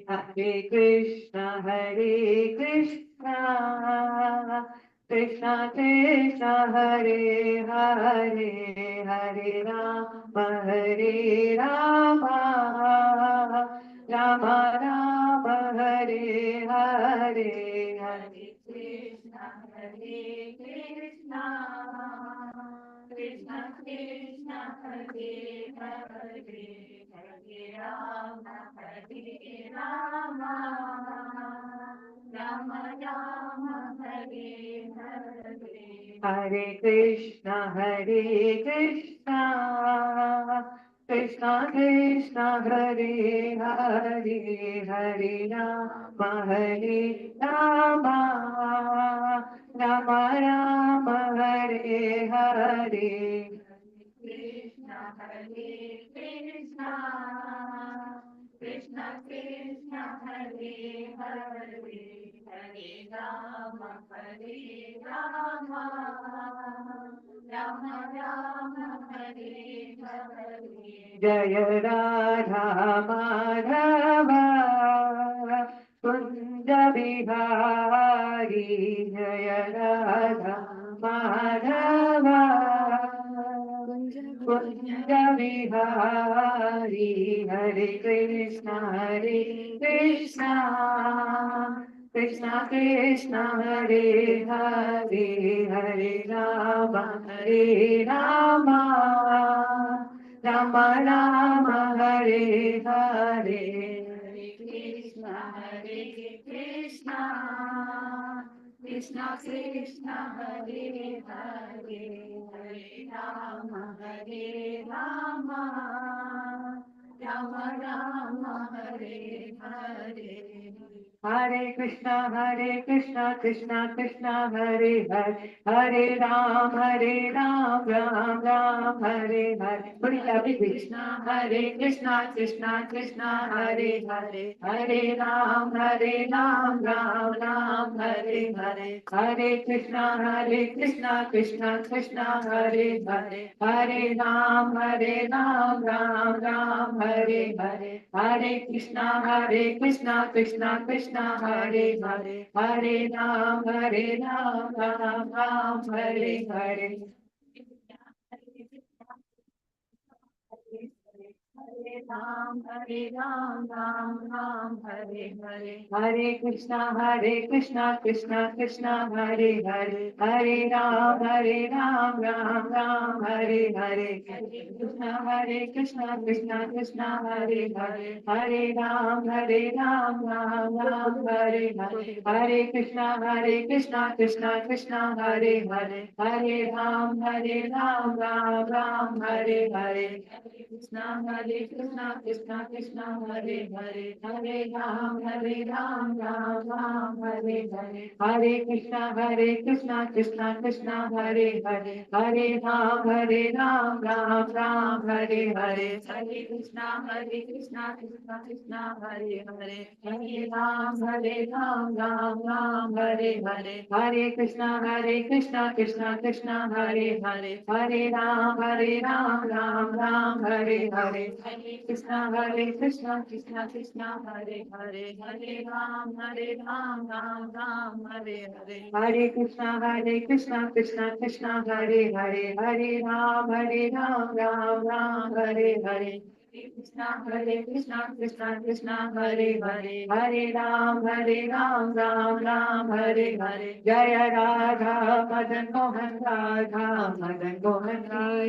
Hare Krishna, Hare Krishna, Krishna Krishna, Hare Hare, Hare Rama, Hare Rama, Rama Rama, Hare Hare, Hare Krishna, Hare Krishna, Krishna Krishna, Hare Hare, Hare Rama, Hare Rama, Rama Rama, Hare Hare. Hare Krishna, Hare Krishna, Krishna Krishna, Hare Hare, Hare Rama, Hare Rama, Rama Rama, Hare Hare. Krishna, Hare Krishna, Krishna Krishna, Hare Hare, Hare Rama, Hare Rama, Rama Rama, Hare Hare. Jaya Radha Madhava Kunja Bihari, Jaya Radha Madhava Kunja Bihari, Hare Krishna, Hare Krishna, Krishna Krishna, Hare Hare, Hare Rama, Hare Rama, Rama Rama, Hare Hare. Hare Krishna, Hare Krishna, Krishna Krishna, Hare Hare, Hare Rama, Hare Rama, Rama Rama, Hare Hare. Hare Krishna, Krishna Krishna, Hare Hare, Hare Ram, Ram Ram, Hare Hare. Puri Hare Krishna, Krishna Krishna, Hare Hare, Hare Ram, Ram Ram, Hare Hare. Hare Krishna, Krishna Krishna, Hare Hare, Hare Ram, Ram Ram, Hare Hare. Hare Krishna, Krishna Krishna, Hare Hare, Hare Ram, Ram Ram, Hare Hare. Hare Ram, Ram Ram, Hare Hare. Hare Krishna, Krishna Krishna, Hare Hare, Hare Ram, Ram Ram, Hare Hare. Hare Krishna, Krishna Krishna, Hare Hare, Hare Ram, Ram Ram, Hare Hare. Hare Krishna, Krishna Krishna, Hare Hare, Hare Ram, Ram Hare Hare. Krishna, Krishna Krishna, Hare Hare, Hare Ram, Ram Ram, Hare Hare. Hare Krishna, Krishna Krishna, Hare Hare, Hare Ram, Ram Ram, Hare Hare. Hare Krishna, Krishna Krishna, Hare Hare, Hare Ram, Ram Ram, Hare Hare. Hare Krishna, Krishna Hare Hare, Hare Ram, Ram Ram, Hare Hare. Hare Krishna, Krishna Krishna, Hare Hare, Hare Ram, Ram Ram, Hare Hare. Hare Krishna, Krishna Krishna, Hare Hare, Hare Ram, Ram Ram, Hare Hare. Krishna, Krishna Krishna, Hare Hare, Hare Ram, Ram Ram, Hare Hare. Jaya Radha Madan Mohan, Radha Madan Mohan,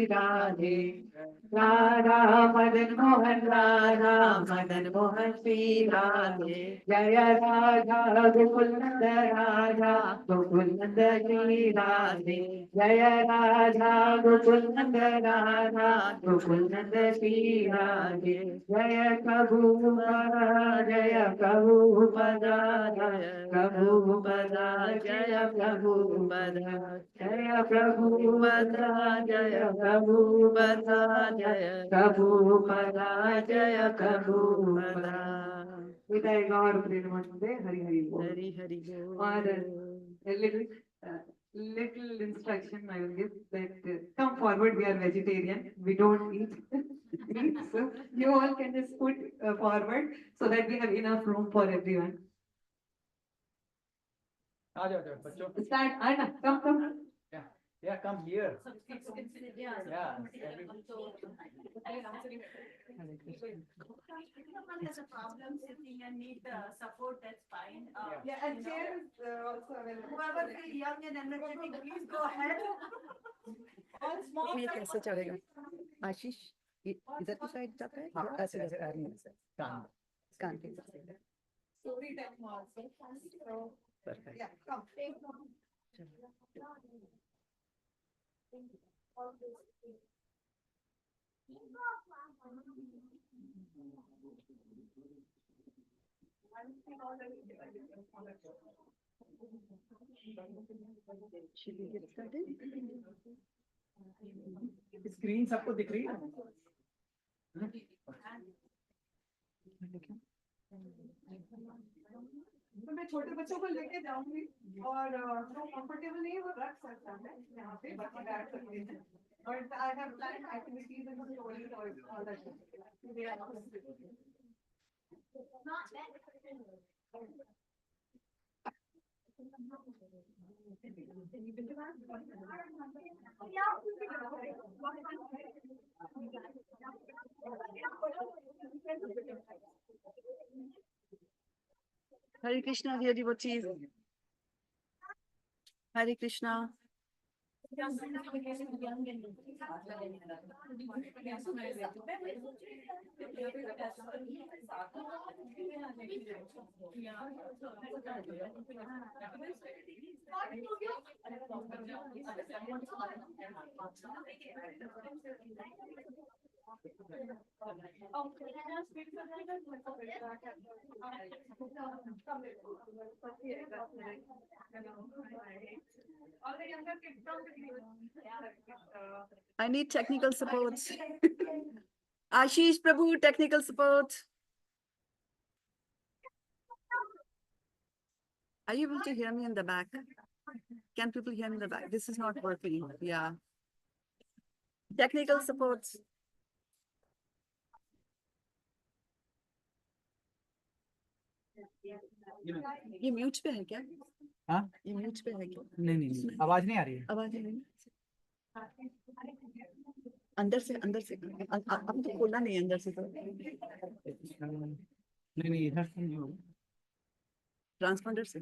Radhe Radha Madan Mohan, Radha Madan Mohan, Sri Radhe. Jaya Radha Gokul Nanda, Radha Gokul Nanda, Sri Radhe. Jaya Radha Gokul Nanda, Radha Gokul Nanda, Sri Radhe. Jaya Prabhupada, Jaya Prabhupada, Jaya Prabhupada, Jaya Prabhupada, Jaya Prabhupada, Jaya Prabhupada, Jaya Prabhupada, Jaya Prabhupada. विदाई गौर प्रेमवंदे हरि हरि बोल. हरि हरि बोल. और little instruction I will give that come forward, we are vegetarian, we don't eat So you all can just put forward so that we have enough room for everyone. Start, Anna, come. Yeah, come here. Yeah. Someone has a problem sitting and need support, that's fine. Yeah, and chair is also available. Whoever is young and energetic, please go ahead. All small. ये कैसे चढ़ेगा आशीष इधर की side जाता है या ऐसे कान के Story time also. So, Perfect. yeah, come. Should we get started? Screen सबको दिख रही है? तो मैं छोटे बच्चों को लेके जाऊंगी और जो कंफर्टेबल नहीं है वो रख सकता है यहाँ पे बाकी बैठ सकते हैं और I have planned activities and stories or all that. Hare Krishna, dear devotees. Hare Krishna. I need technical support. Ashish Prabhu, technical support. Are you able to hear me in the back? Can people hear me in the back? This is not working. Yeah. Technical support. ये mute पे है क्या? हाँ? ये mute पे है क्या? नहीं, आवाज नहीं आ रही है। आवाज नहीं। अंदर से अब तो खोला नहीं अंदर से तो। नहीं, इधर से नहीं होगा। ट्रांसपोंडर से।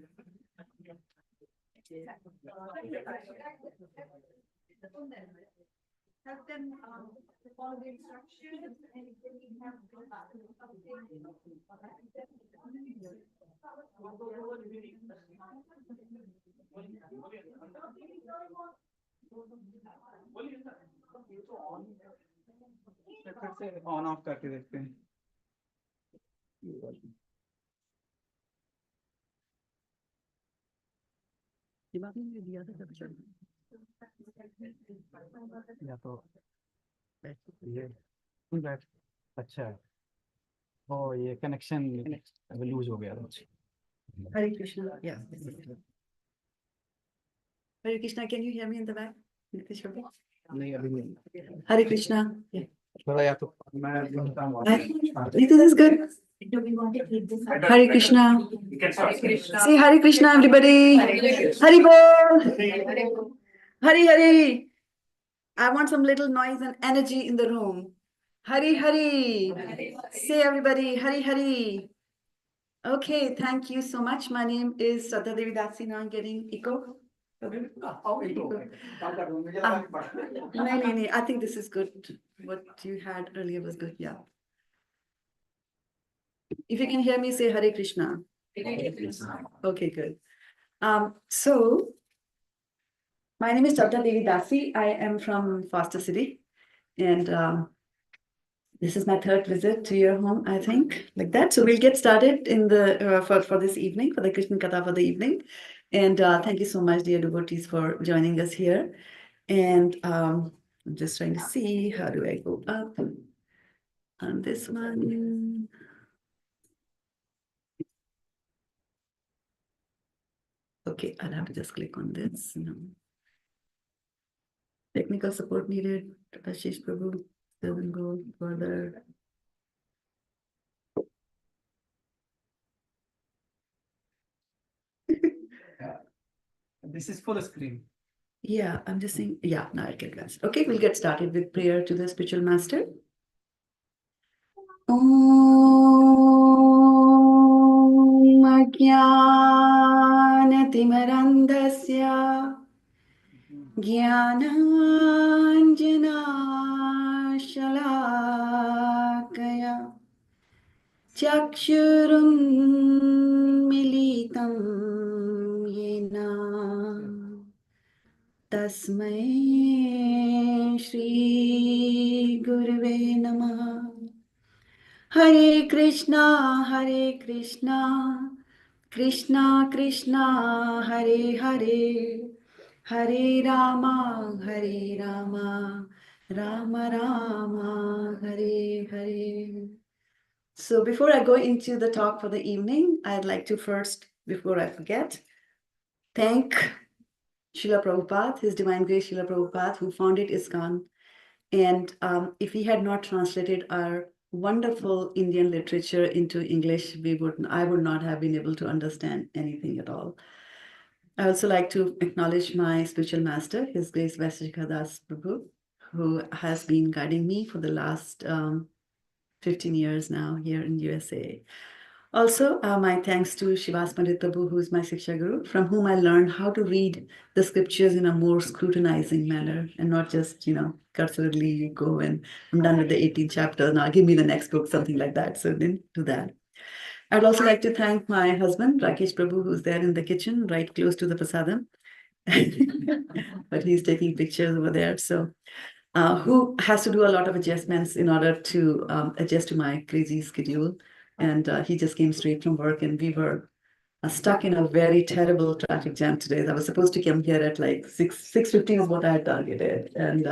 Help them follow the instructions and if they need help, फिर से ऑन ऑफ करके देखते हैं। दिमाग में दिया था तब चल। या तो ये बैठ अच्छा है। ओ ये कनेक्शन लूज हो गया था। Hare Krishna. Yeah. Hare Krishna, can you hear me in the back? नहीं अभी नहीं। Hare Krishna. Yeah. थोड़ा या तो मैं This is good. do we want to keep this? Hare Krishna. Say Hare Krishna, everybody. Hare Bol. Hare Hare. I want some little noise and energy in the room. Hare Hare. Say everybody, Hare Hare. Okay, thank you so much. My name is Shraddha-devi Dasi. Now I'm getting echo. No, I think this is good. What you had earlier was good. Yeah. If you can hear me, say Hare Krishna. Okay, good. So my name is Shraddha-devi Dasi. I am from Foster City, and this is my third visit to your home, I think, like that. So we'll get started in the for this evening, for the Krsna Katha for the evening. And thank you so much, dear devotees, for joining us here. And I'm just trying to see, how do I go up on this one? Okay, I'll have to just click on this. No. Technical support needed, Ashish Prabhu. doesn't go further. This is full screen. Yeah, I'm just saying, yeah, now I can guess. Okay, we'll get started with prayer to the spiritual master. Om Ajnanatimandasya Jnananjanashalakaya Chakshurunmilitam Yena Tasmai Shri Gurave Namaha. Hare Krishna, Krishna Krishna, Hare Hare, Hare Rama, Rama Rama, Hare Hare. So before I go into the talk for the evening, I'd like to first, before I forget, thank Srila Prabhupada, His Divine Grace Srila Prabhupada, who founded ISKCON. And if he had not translated our wonderful Indian literature into English, I would not have been able to understand anything at all. I also like to acknowledge my spiritual master, His Grace Vaishika Das Prabhu, who has been guiding me for the last 15 years now here in USA. Also, my thanks to Shivas Pandit Prabhu, who is my Siksha Guru, from whom I learned how to read the scriptures in a more scrutinizing manner and not just, cursorily you go and I'm done with the 18th chapter, now give me the next book, something like that. So didn't do that. I'd also like to thank my husband, Rakesh Prabhu, who's there in the kitchen, right close to the prasadam. But he's taking pictures over there. So who has to do a lot of adjustments in order to adjust to my crazy schedule. And he just came straight from work and we were stuck in a very terrible traffic jam today. I was supposed to come here at like 6:15 is what I had targeted. And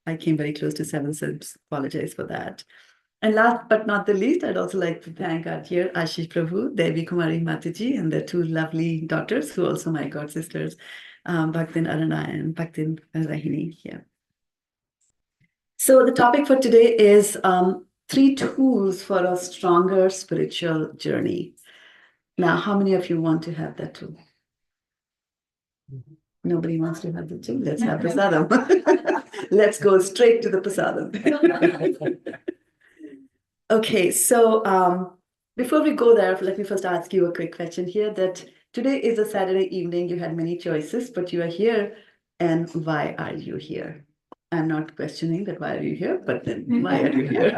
I came very close to 7, so apologize for that. And last but not the least, I'd also like to thank our dear Ashish Prabhu, Devi Kumari Mataji, and their 2 lovely daughters, who are also my god sisters, Bhaktin Arana and Bhaktin Rahini here. So the topic for today is 3 tools for a stronger spiritual journey. Now, how many of you want to have that tool? Nobody wants to have the tool. Let's have prasadam. Let's go straight to the prasadam. Okay, so before we go there, let me first ask you a quick question here that today is a Saturday evening. You had many choices, but you are here. And why are you here? I'm not questioning that why are you here, but then why are you here?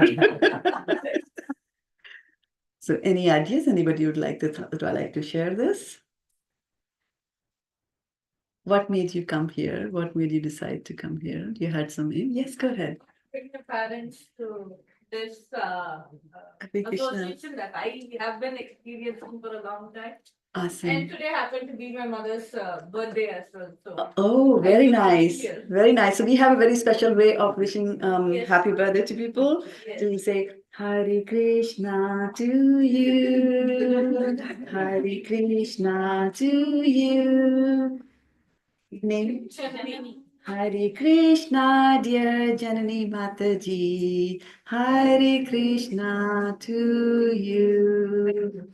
So any ideas? Anybody would like to share this? What made you come here? What made you decide to come here? You had some aim? Yes, go ahead. Bring the parents to this Hare Krishna. association that I have been experiencing for a long time. Awesome. And today happened to be my mother's birthday as well. So Oh, very I nice. here. Very nice. So we have a very special way of wishing Yes. happy birthday to people. Yes. To say Hare Krishna to you. Hare Krishna to you. Name? Hare Krishna, dear Janani Mataji. Hare Krishna to you.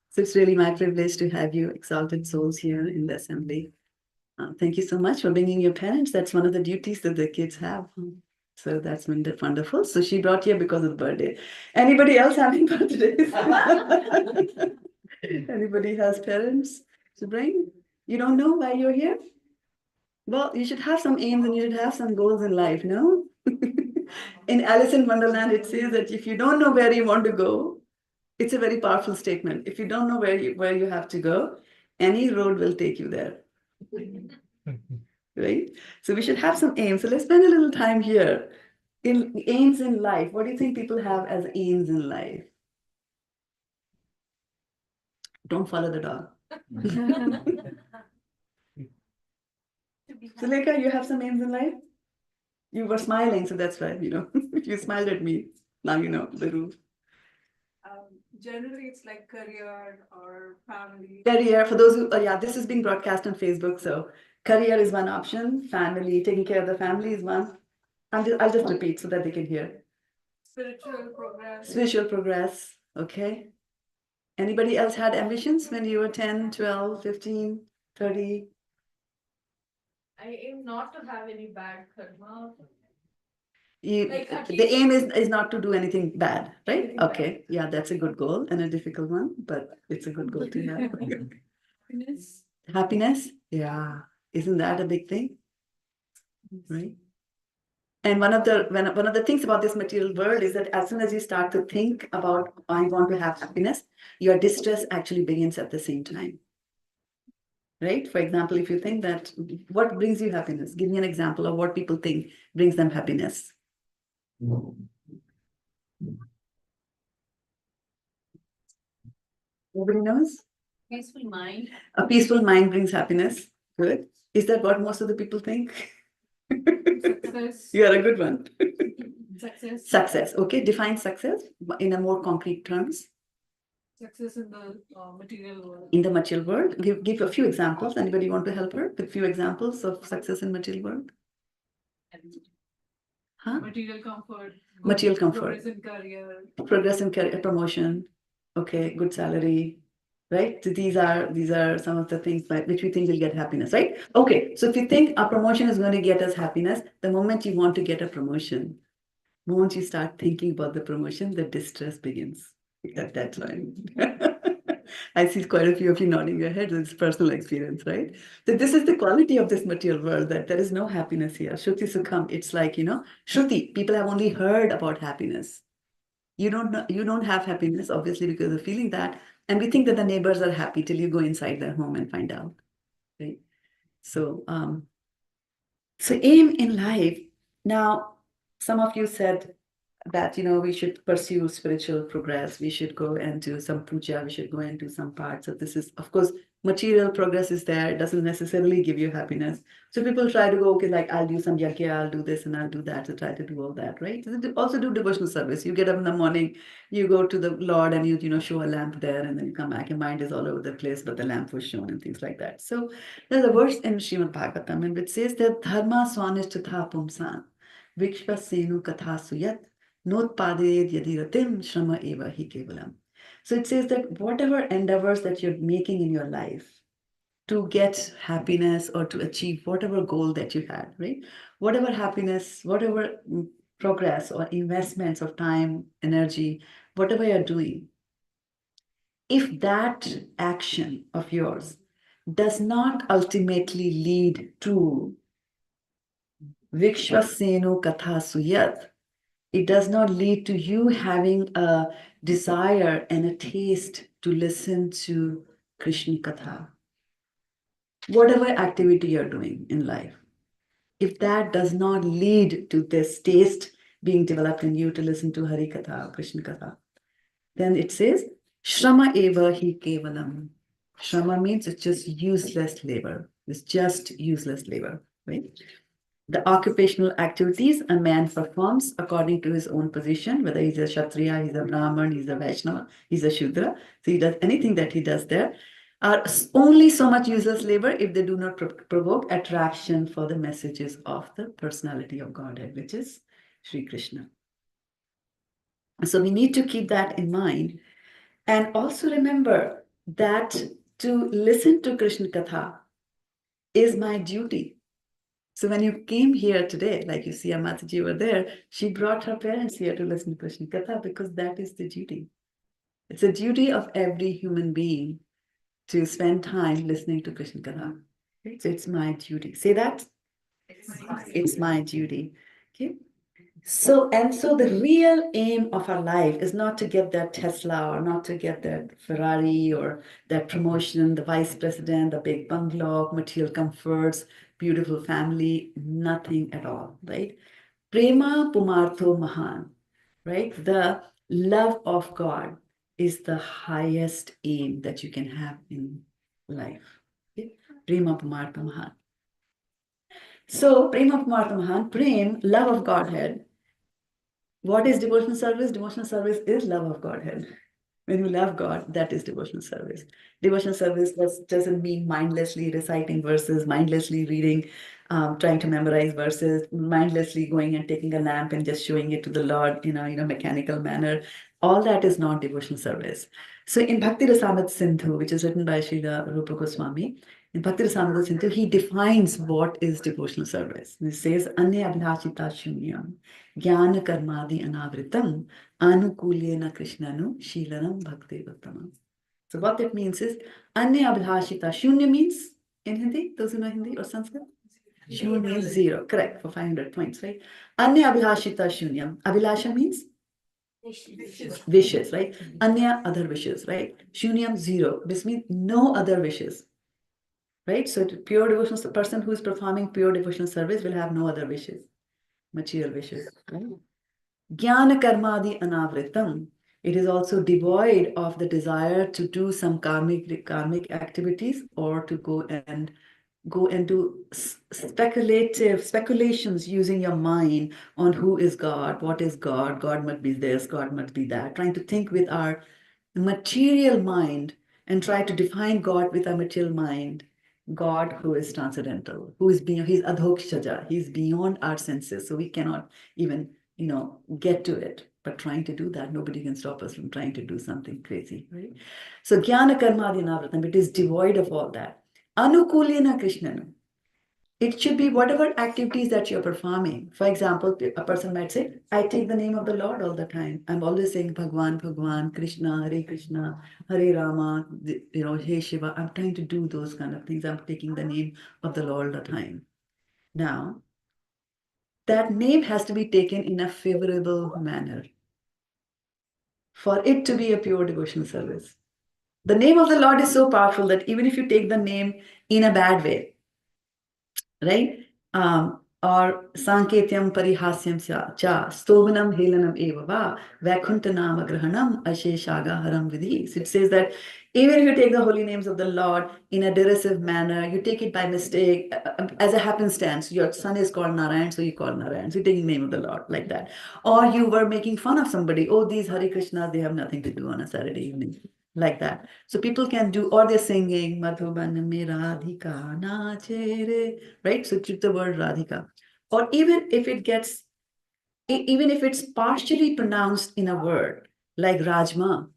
So it's really my privilege to have you exalted souls here in the assembly. Thank you so much for bringing your parents. That's one of the duties that the kids have. So that's wonderful. So she brought here because of the birthday. Anybody else having birthdays? Anybody has parents to bring? You don't know why you're here? Well, you should have some aims and you should have some goals in life, no? In Alice in Wonderland, it says that if you don't know where you want to go, it's a very powerful statement. If you don't know where you have to go, any road will take you there. Right? So we should have some aims. So let's spend a little time here. In aims in life, what do you think people have as aims in life? Don't follow the dog. Sulekha, you have some aims in life? You were smiling, so that's why, you smiled at me. Now you know the rule. Generally, it's like career or family. Career, for those who, this is being broadcast on Facebook. So career is one option. Family, taking care of the family is one. I'll just repeat so that they can hear. Spiritual progress. Spiritual progress. Okay. Anybody else had ambitions when you were 10, 12, 15, 30? I aim not to have any bad karma. Like at the least- aim is not to do anything bad, right? Anything bad. Okay. Yeah, that's a good goal and a difficult one, but it's a good goal to have. Happiness. Happiness. Yeah. Isn't that a big thing? Right? And one of the things about this material world is that as soon as you start to think about I want to have happiness, your distress actually begins at the same time. Right? For example, if you think that what brings you happiness, give me an example of what people think brings them happiness. Nobody knows? Peaceful mind. A peaceful mind brings happiness. Good. Is that what most of the people think? Success. You are a good one. Success. Success. Okay. Define success in a more concrete terms. Success in the material world. In the material world. Give a few examples. Anybody want to help her with few examples of success in material world? Huh? Material comfort. Material comfort. Progress in career. Progress in career, promotion. Okay, good salary. Right? So these are some of the things by which we think will get happiness, right? Okay, so if you think a promotion is going to get us happiness, the moment you want to get a promotion, the moment you start thinking about the promotion, the distress begins at that time. I see quite a few of you nodding your heads. It's personal experience, right? So this is the quality of this material world, that there is no happiness here. Shruti Sukham, it's like, Shruti, people have only heard about happiness. You don't have happiness, obviously, because of feeling that. And we think that the neighbors are happy till you go inside their home and find out, right? So aim in life. Now, some of you said that, we should pursue spiritual progress. We should go and do some puja. We should go and do some parts. So this is, of course, material progress is there. It doesn't necessarily give you happiness. So people try to go, okay, like I'll do some yajna, I'll do this and I'll do that, to try to do all that, right? Also do devotional service. You get up in the morning, you go to the Lord and you show a lamp there, and then you come back. Your mind is all over the place, but the lamp was shown and things like that. So there's a verse in Srimad Bhagavatam in which says that dharma swanishthatha pumsan vikshvasenu katha suyat notpaded yadiratim shrama eva hi kevalam. So it says that whatever endeavors that you're making in your life to get happiness or to achieve whatever goal that you had, right? Whatever happiness, whatever progress or investments of time, energy, whatever you're doing, if that action of yours does not ultimately lead to vikshvasenu katha suyat, it does not lead to you having a desire and a taste to listen to Krishna Katha. Whatever activity you're doing in life, if that does not lead to this taste being developed in you to listen to Hari Katha, Krishna Katha, then it says, Shrama eva hi kevalam. Shrama means it's just useless labor. It's just useless labor, right? The occupational activities a man performs according to his own position, whether he's a Kshatriya, he's a Brahman, he's a Vaishnava, he's a Shudra. So he does anything that he does there are only so much useless labor if they do not provoke attraction for the messages of the personality of Godhead, which is Sri Krishna. So we need to keep that in mind. And also remember that to listen to Krishna Katha is my duty. So when you came here today, like you see, Mataji were there, she brought her parents here to listen to Krishna Katha because that is the duty. It's a duty of every human being to spend time listening to Krishna Katha. Okay? So it's my duty. Say that. It's my duty. Okay. So the real aim of our life is not to get that Tesla or not to get that Ferrari or that promotion, the vice president, the big bungalow, material comforts, beautiful family, nothing at all, right? Prema Pumartho Mahan, right? The love of God is the highest aim that you can have in life. Okay? Prema Pumartho Mahan. So, Prema Pumartho Mahan, Prem, love of Godhead. What is devotional service? Devotional service is love of Godhead. When you love God, that is devotional service. Devotional service doesn't mean mindlessly reciting verses, mindlessly reading trying to memorize verses, mindlessly going and taking a lamp and just showing it to the Lord in a mechanical manner. All that is not devotional service. So in Bhakti Rasamrita Sindhu, which is written by Srila Rupa Goswami, in Bhakti Rasamrita Sindhu, he defines what is devotional service. He says, Anya abhashita shunyam, jnana karmadi anavritam, anukulyena krishnanu, shilanam bhakti uttamam. So what that means is, Anya abhashita, shunya means, in Hindi, those who know Hindi or Sanskrit? Shunya means zero, correct, for 500 points, right? Anya abhashita shunyam. Abhilasha means? Wishes, right? Anya, other wishes, right? Shunyam, zero. This means no other wishes, right? So pure devotional person who is performing pure devotional service will have no other wishes, material wishes. Right? Jnana karmadi anavritam. It is also devoid of the desire to do some karmic activities or to go and do speculations using your mind on who is God, what is God, God must be this, God must be that, trying to think with our material mind and try to define God with our material mind. God who is transcendental, who is beyond, he's adhokshaja, he's beyond our senses, so we cannot even, get to it. But trying to do that, nobody can stop us from trying to do something crazy, right? So jnana karmadi navratam, it is devoid of all that. Anukulena Krishnanu. It should be whatever activities that you're performing. For example, a person might say, I take the name of the Lord all the time. I'm always saying Bhagwan, Bhagwan, Krishna, Hare Rama, Hey Shiva. I'm trying to do those kind of things. I'm taking the name of the Lord all the time. Now, that name has to be taken in a favorable manner for it to be a pure devotional service. The name of the Lord is so powerful that even if you take the name in a bad way, right? Or sanketyam parihasyam cha stovanam helanam evava vaikuntha nama grahanam asheshaga haram vidhi. So it says that even if you take the holy names of the Lord in a derisive manner, you take it by mistake, as a happenstance, your son is called Narayan, so you call Narayan. So you take the name of the Lord like that. Or you were making fun of somebody. Oh, these Hare Krishnas, they have nothing to do on a Saturday evening. Like that. So people can do, or they're singing, Madhuban me Radhika nache re, right? So keep the word Radhika. Or even if even if it's partially pronounced in a word, like Rajma.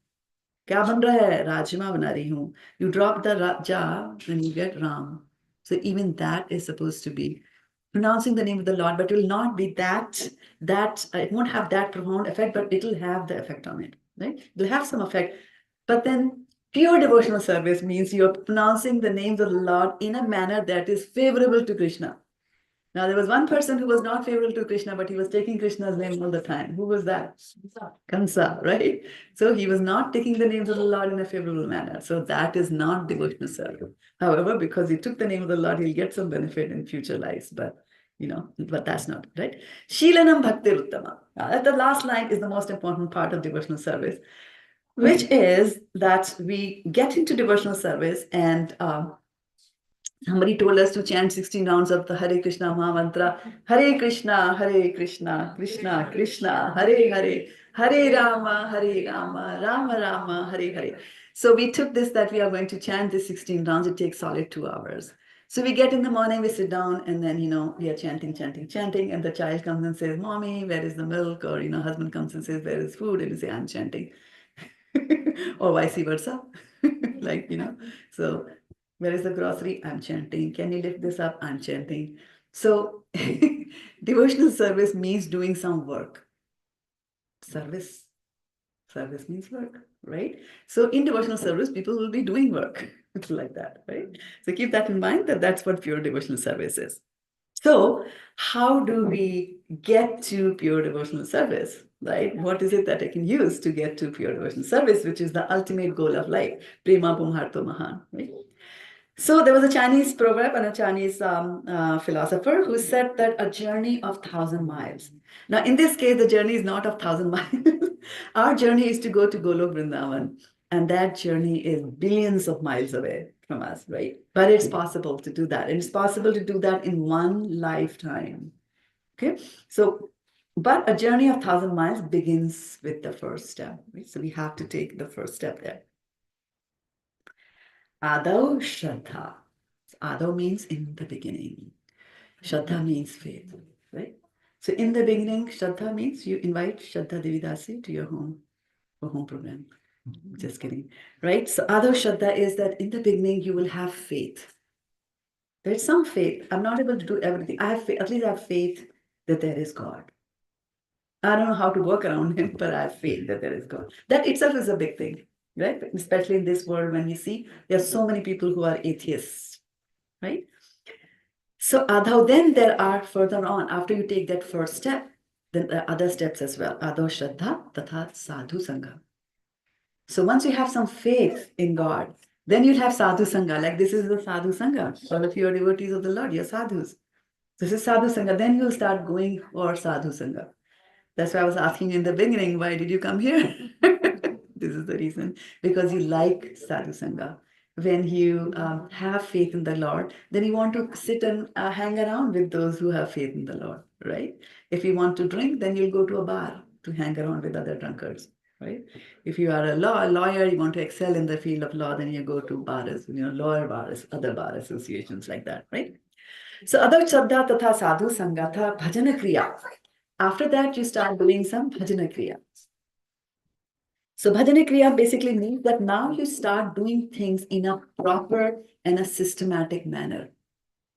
Kya ban raha hai? Rajma bana rahi hu. You drop the ja, then you get Ram. So even that is supposed to be pronouncing the name of the Lord, but it will not be that it won't have that profound effect, but it will have the effect on it, right? It will have some effect. But then pure devotional service means you're pronouncing the names of the Lord in a manner that is favorable to Krishna. Now, there was one person who was not favorable to Krishna, but he was taking Krishna's name all the time. Who was that? Kamsa, right? So he was not taking the names of the Lord in a favorable manner. So that is not devotional service. However, because he took the name of the Lord, he'll get some benefit in future lives. But but that's not right. Shilanam bhakti uttama. The last line is the most important part of devotional service, which is that we get into devotional service and somebody told us to chant 16 rounds of the Hare Krishna Mahamantra. Hare Krishna, Krishna Krishna, Hare Hare, Hare Rama, Rama Rama, Hare Hare. So we took this that we are going to chant this 16 rounds. It takes solid 2 hours. So we get in the morning, we sit down, and then, we are chanting, and the child comes and says, Mommy, where is the milk? Or, husband comes and says, where is food? And we say, I'm chanting. Or vice versa. So where is the grocery? I'm chanting. Can you lift this up? I'm chanting. So devotional service means doing some work. Service means work, right? So in devotional service, people will be doing work. It's like that, right? So keep that in mind that that's what pure devotional service is. So how do we get to pure devotional service, right? What is it that I can use to get to pure devotional service, which is the ultimate goal of life? Prema Pumharto Mahan, right? So there was a Chinese proverb and a Chinese philosopher who said that a journey of 1,000 miles. Now, in this case, the journey is not of 1,000 miles. Our journey is to go to Golok Vrindavan. And that journey is billions of miles away from us, right? But it's possible to do that. And it's possible to do that in one lifetime. Okay. So, but a journey of 1,000 miles begins with the first step. Right? So we have to take the first step there. Adau Shraddha. Adau means in the beginning. Shraddha means faith, right? So in the beginning, Shraddha means you invite Shraddha-devi Dasi to your home for home program. Just kidding, right? So other Shraddha is that in the beginning you will have faith. There's some faith. I'm not able to do everything. I have faith, at least I have faith that there is God. I don't know how to work around him, but I have faith that there is God. That itself is a big thing, right? Especially in this world when we see there are so many people who are atheists, right? So adho, then there are further on, after you take that first step, then there are other steps as well. Adho Shraddha Tatha Sadhu Sangha. So once you have some faith in God, then you'll have sadhu sangha. Like this is the sadhu sangha. All of you are devotees of the Lord, you're sadhus. This is sadhu sangha. Then you'll start going for sadhu sangha. That's why I was asking you in the beginning, why did you come here? This is the reason. Because you like sadhu sangha. When you have faith in the Lord, then you want to sit and hang around with those who have faith in the Lord, right? If you want to drink, then you'll go to a bar to hang around with other drunkards, right? If you are a lawyer, you want to excel in the field of law, then you go to bars, lawyer bars, other bar associations like that, right? So Adho Shraddha Tatha Sadhu Sangatha Bhajana Kriya. After that, you start doing some Bhajana Kriya. So Bhajana Kriya basically means that now you start doing things in a proper and a systematic manner.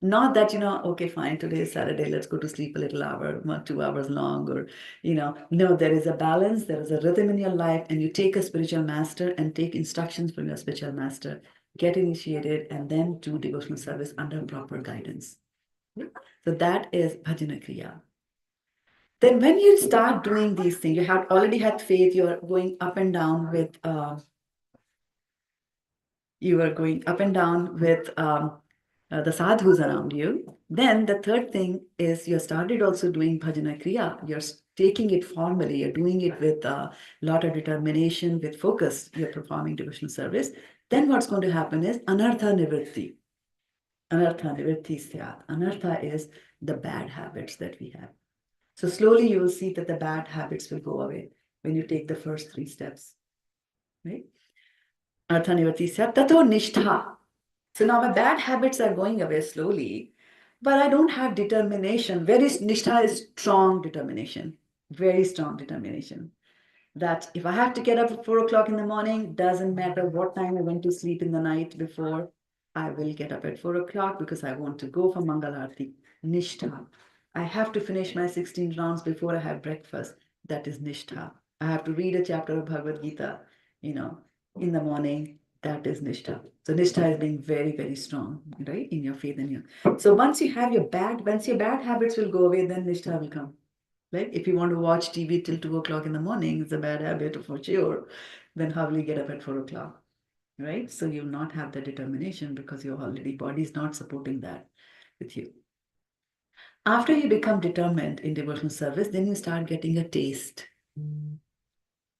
Not that, okay, fine, today is Saturday, let's go to sleep a little hour, 2 hours long, or, no, there is a balance, there is a rhythm in your life, and you take a spiritual master and take instructions from your spiritual master, get initiated, and then do devotional service under proper guidance. So that is Bhajana Kriya. Then when you start doing these things, you have already had faith, you're going up and down with, the sadhus around you. Then the third thing is you started also doing bhajana kriya. You're taking it formally. You're doing it with a lot of determination, with focus. You're performing devotional service. Then what's going to happen is anartha nivritti. Anartha nivritti syat. Anartha is the bad habits that we have. So slowly you will see that the bad habits will go away when you take the first 3 steps, right? Artha nivritti syat tato nishtha. So now my bad habits are going away slowly, but I don't have determination. Very nishtha is strong determination, very strong determination. That if I have to get up at 4 o'clock in the morning, doesn't matter what time I went to sleep in the night before, I will get up at 4 o'clock because I want to go for Mangal Aarti. Nishtha. I have to finish my 16 rounds before I have breakfast. That is Nishtha. I have to read a chapter of Bhagavad Gita, in the morning. That is Nishtha. So Nishtha is being very, very strong, right? In your faith and your. So once your bad habits will go away, then Nishtha will come. Right? If you want to watch TV till 2 o'clock in the morning, it's a bad habit for sure. Then how will you get up at 4 o'clock? Right? So you'll not have the determination because your body is not supporting that with you. After you become determined in devotional service, then you start getting a taste.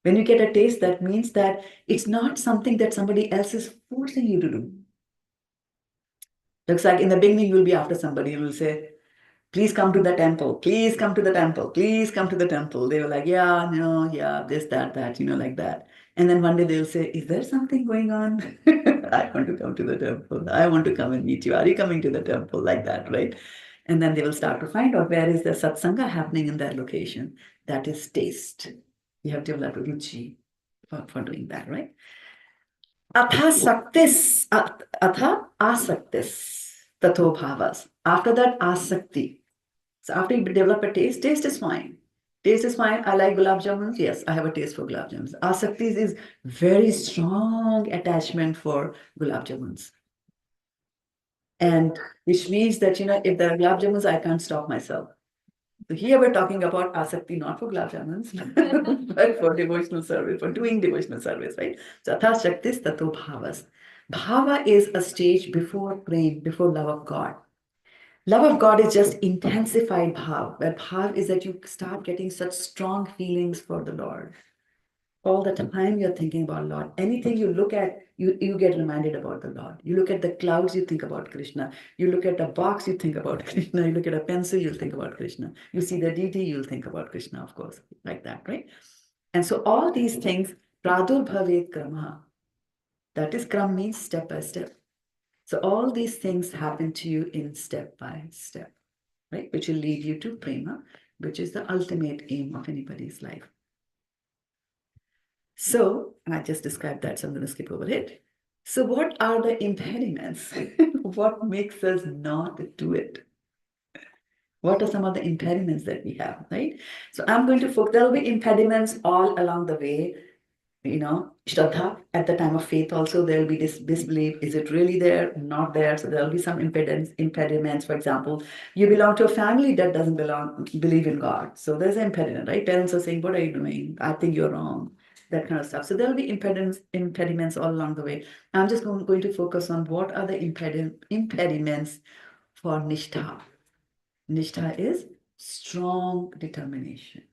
When you get a taste, that means that it's not something that somebody else is forcing you to do. Looks like in the beginning, you'll be after somebody, you will say, please come to the temple, please come to the temple, please come to the temple. They were like, yeah, no, yeah, this, that, like that. And then one day they'll say, is there something going on? I want to come to the temple. I want to come and meet you. Are you coming to the temple? Like that, right? And then they will start to find out where is the satsanga happening in that location. That is taste. You have developed a ruchi for doing that, right? Atha saktis, atha asaktis, tato bhavas. After that, asakti. So after you develop a taste is fine. Taste is fine. I like gulab jamuns. Yes, I have a taste for gulab jamuns. Asakti is very strong attachment for gulab jamuns. And which means that, if there are gulab jamuns, I can't stop myself. So here we're talking about asakti, not for gulab jamuns, but for devotional service, for doing devotional service, right? So atha shaktis tato bhavas. Bhava is a stage before prem, before love of God. Love of God is just intensified bhav. Where bhav is that you start getting such strong feelings for the Lord. All the time you're thinking about Lord. Anything you look at, you get reminded about the Lord. You look at the clouds, you think about Krishna. You look at a box, you think about Krishna. You look at a pencil, you'll think about Krishna. You see the deity, you'll think about Krishna, of course, like that, right? And so all these things, pradur bhavet krama. That is kram means step by step. So all these things happen to you in step by step. right? Which will lead you to prema, which is the ultimate aim of anybody's life. So I just described that, so I'm going to skip over it. So what are the impediments? What makes us not do it? What are some of the impediments that we have, right? So I'm going to focus, there will be impediments all along the way. Shraddha, at the time of faith also, there will be this disbelief. Is it really there? Not there. So there will be some impediments. For example, you belong to a family that doesn't believe in God. So there's an impediment, right? Parents are saying, what are you doing? I think you're wrong. That kind of stuff. So there will be impediments all along the way. I'm just going to focus on what are the impediments for Nishtha. Nishtha is strong determination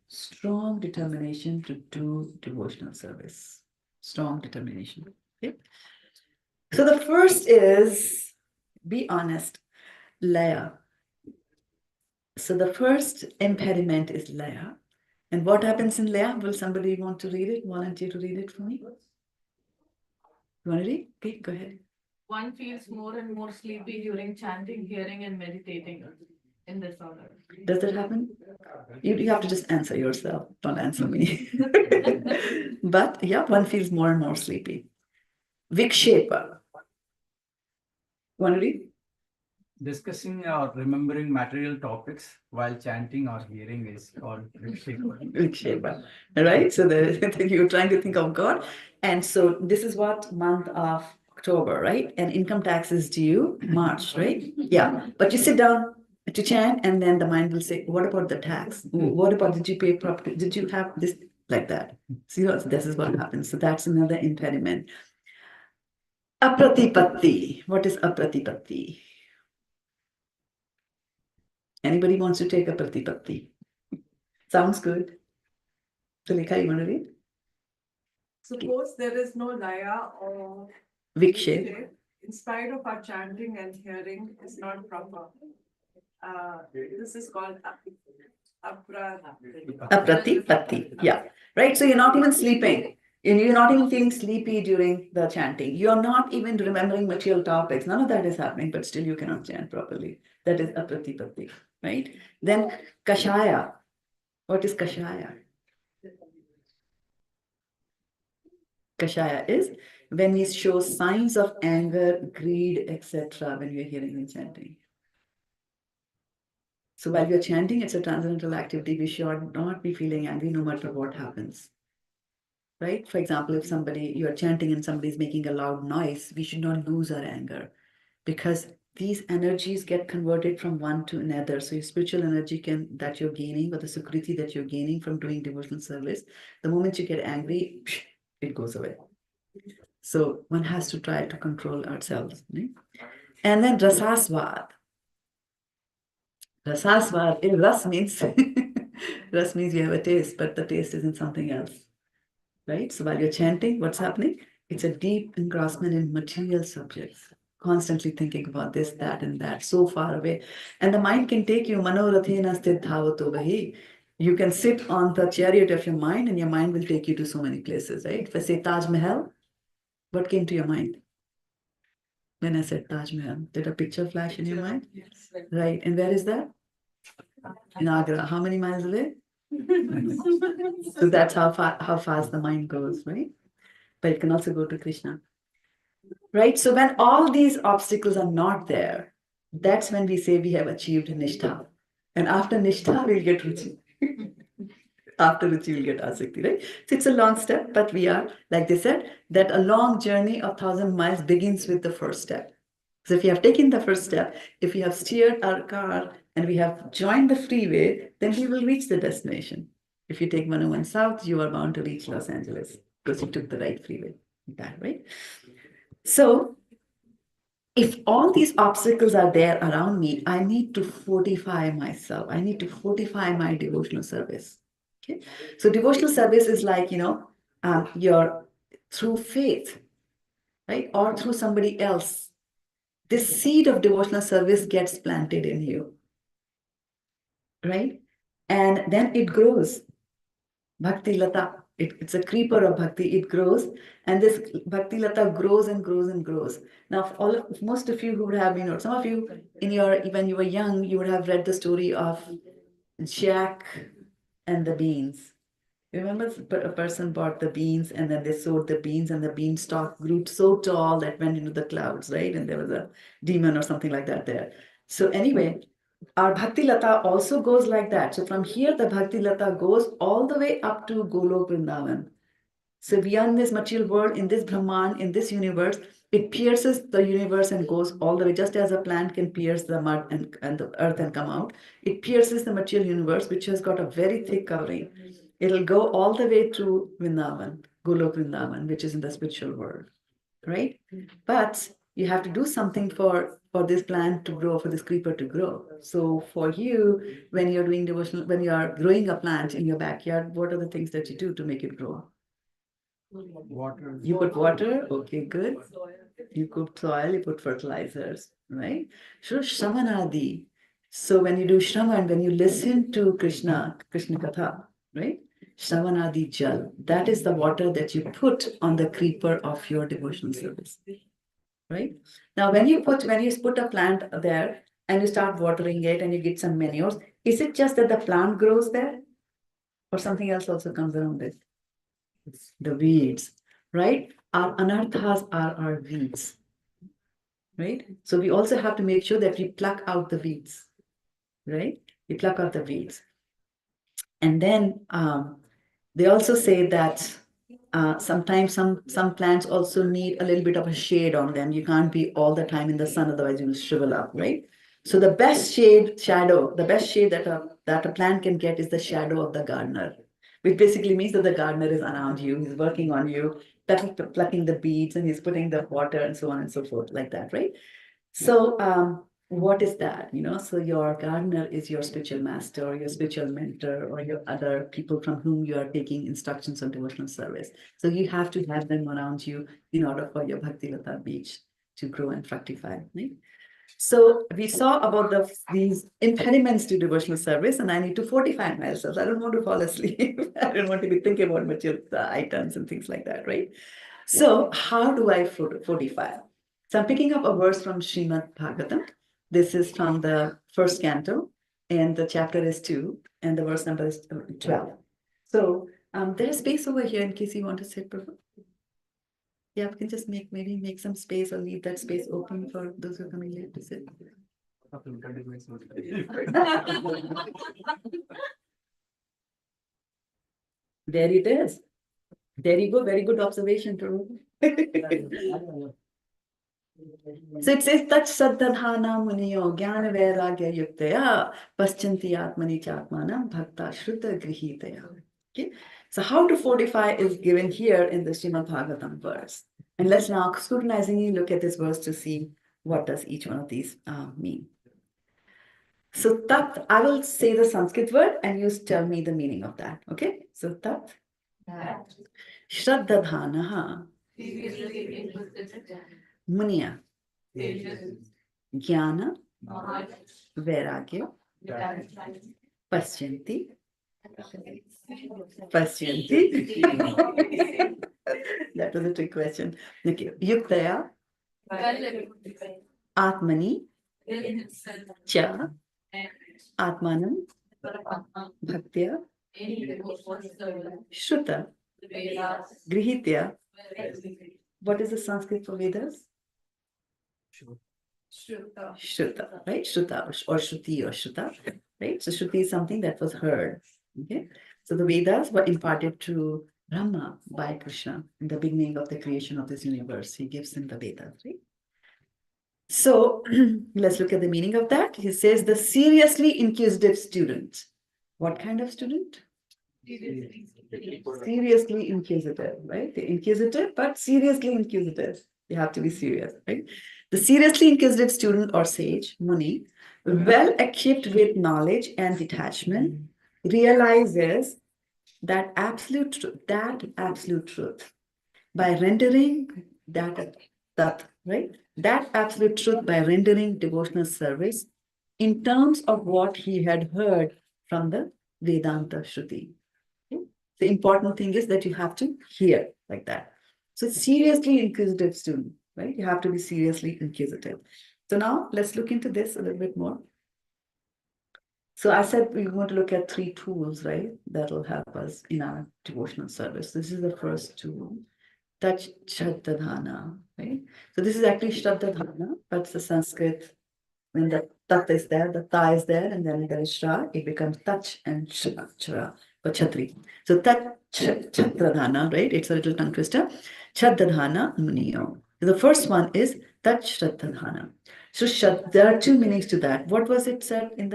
to do devotional service. Strong determination. Okay. So the first is, be honest, laya. So the first impediment is laya. And what happens in laya? Will somebody want to read it? Volunteer to read it for me? You want to read? Okay, go ahead. One feels more and more sleepy during chanting, hearing, and meditating in this order. Does that happen? You have to just answer yourself. Don't answer me. But yeah, one feels more and more sleepy. Vikshepa. Want to read? Discussing or remembering material topics while chanting or hearing is called vikshepa. Vikshepa. Right? So you're trying to think of God. And so this is what month of October, right? And income tax is due March, right? Yeah. But you sit down to chant and then the mind will say, what about the tax? What about, did you pay property? Did you have this? Like that. See, this is what happens. So that's another impediment. Apratipatti. What is apratipatti? Anybody wants to take apratipatti? Sounds good. Tulika, you want to read? Suppose there is no laya or Vikshepa. in spite of our chanting and hearing is not proper. This is called Apratipatti. Yeah. Right. So you're not even sleeping. You're not even feeling sleepy during the chanting. You're not even remembering material topics. None of that is happening, but still you cannot chant properly. That is apratipatti. Right. Then kashaya. What is kashaya? Kashaya is when we show signs of anger, greed, etc. when we're hearing and chanting. So while we're chanting, it's a transcendental activity. We should not be feeling angry no matter what happens. Right? For example, if you're chanting and somebody's making a loud noise, we should not lose our anger because these energies get converted from one to another. So your spiritual energy that you're gaining or the sukriti that you're gaining from doing devotional service, the moment you get angry, it goes away. So one has to try to control ourselves. Right? And then rasasvad. Rasasvad, ras means ras means you have a taste, but the taste isn't something else. Right? So while you're chanting, what's happening? It's a deep engrossment in material subjects, constantly thinking about this, that, and that, so far away. And the mind can take you, manorathena sthidhavato vahi. You can sit on the chariot of your mind and your mind will take you to so many places, right? If I say Taj Mahal, what came to your mind? When I said Taj Mahal, did a picture flash in your mind? Yes. Right. And where is that? In Agra. How many miles away? So that's how fast the mind goes, right? But it can also go to Krishna. Right? So when all these obstacles are not there, that's when we say we have achieved Nishtha. And after Nishtha, we'll get Ruchi. After Ruchi, we'll get Asakti, right? So it's a long step, but we are, like they said, that a long journey of 1,000 miles begins with the first step. So if you have taken the first step, if we have steered our car and we have joined the freeway, then we will reach the destination. If you take 101 South, you are bound to reach Los Angeles because you took the right freeway. That, right? So if all these obstacles are there around me, I need to fortify myself. I need to fortify my devotional service. Okay. So devotional service is like, your through faith, right? Or through somebody else. This seed of devotional service gets planted in you, right? And then it grows. Bhakti Lata, It's a creeper of bhakti. It grows, and this bhakti lata grows and grows and grows. Now, most of you who would have, some of you when you were young, you would have read the story of Jack and the beans. Remember, a person bought the beans, and then they sowed the beans, and the beanstalk grew so tall that went into the clouds, right? And there was a demon or something like that there. So anyway, our Bhakti Lata also goes like that. So from here, the Bhakti Lata goes all the way up to Golok Vrindavan. So beyond this material world, in this Brahman, in this universe, it pierces the universe and goes all the way, just as a plant can pierce the mud and the earth and come out. It pierces the material universe, which has got a very thick covering. It'll go all the way to Vrindavan, Golok Vrindavan, which is in the spiritual world, right? But you have to do something for this plant to grow, for this creeper to grow. So for you, when you're doing devotional, when you are growing a plant in your backyard, what are the things that you do to make it grow? Water. You put water, okay, good. You put soil, you put fertilizers, right? So Shravanadi. So when you do Shravan, when you listen to Krsna Katha, right? Shravanadi Jal, that is the water that you put on the creeper of your devotional service, right? Now, when you put a plant there and you start watering it and you get some manures, is it just that the plant grows there, or something else also comes around it? The weeds, right? Our anarthas are our weeds, right? So we also have to make sure that we pluck out the weeds, right? We pluck out the weeds. And then they also say that sometimes some plants also need a little bit of a shade on them. You can't be all the time in the sun, otherwise you will shrivel up, right? So the best shade that a plant can get is the shadow of the gardener, which basically means that the gardener is around you, he's working on you, plucking the beads, and he's putting the water and so on and so forth, like that, right? So what is that? So your gardener is your spiritual master, or your spiritual mentor, or your other people from whom you are taking instructions on devotional service. So you have to have them around you in order for your Bhakti Lata beach to grow and fructify, right? So we saw about these impediments to devotional service, and I need to fortify myself. I don't want to fall asleep. I don't want to be thinking about material items and things like that, right? So how do I fortify? So I'm picking up a verse from Srimad Bhagavatam. This is from the first canto, and the chapter is 2, and the verse number is 12. So there's space over here in case you want to sit, Prabhu. Yeah, we can just maybe make some space or leave that space open for those who are coming late to sit. There it is. There you go. Very good observation, Prabhu. So it says that Saddhana Muniyo Jnana Vairagya Yuktaya Paschanti Atmani Chatmanam Bhakta Shruddha Grihitaya. Okay. So how to fortify is given here in the Srimad Bhagavatam verse. And let's now scrutinizingly look at this verse to see what does each one of these mean. So tat, I will say the Sanskrit word and you tell me the meaning of that. Okay. So tat Shraddha-dhanaha Munya Jnana Vairagya Paschanti That was a trick question. Okay. Yuktaya Atmani Cha Atmanam Bhaktya Shruta Grihitya. What is the Sanskrit for Vedas? Shruta, right? Shruta or Shruti or Shruta, right? So Shruti is something that was heard. Okay. So the Vedas were imparted to Brahma by Krishna in the beginning of the creation of this universe. He gives him the Vedas, right? So let's look at the meaning of that. He says the seriously inquisitive student. What kind of student? Seriously inquisitive, right? The inquisitive, but seriously inquisitive. You have to be serious, right? The seriously inquisitive student or sage, Muni, well equipped with knowledge and detachment, realizes that absolute truth by rendering that right? That absolute truth by rendering devotional service in terms of what he had heard from the Vedanta Shruti. Okay? The important thing is that you have to hear like that. So seriously inquisitive student, right? You have to be seriously inquisitive. So now let's look into this a little bit more. So I said we want to look at 3 tools, right? That will help us in our devotional service. This is the first tool. Touch Shraddha-dhana, right? So this is actually Shraddha-dhana, but it's the Sanskrit. When the tat is there, the ta is there, and then there is shra, it becomes touch and shra, but chatri. So touch Shraddha-dhana, right? It's a little tongue twister. Shraddha-dhana muniyo. The first one is touch Shraddha-dhana. So there are 2 meanings to that. What was it said in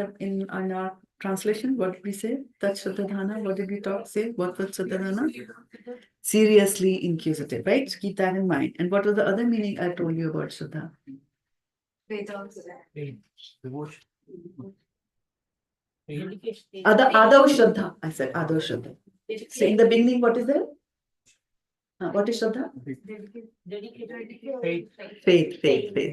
our translation? What did we say? Touch Shraddha-dhana. What did we say? What was Shraddha-dhana? Seriously inquisitive, right? So keep that in mind. And what was the other meaning I told you about Shraddha? Devotion. Adav Shraddha. I said Adav Shraddha. So in the beginning, what is there? What is Shraddha? Faith.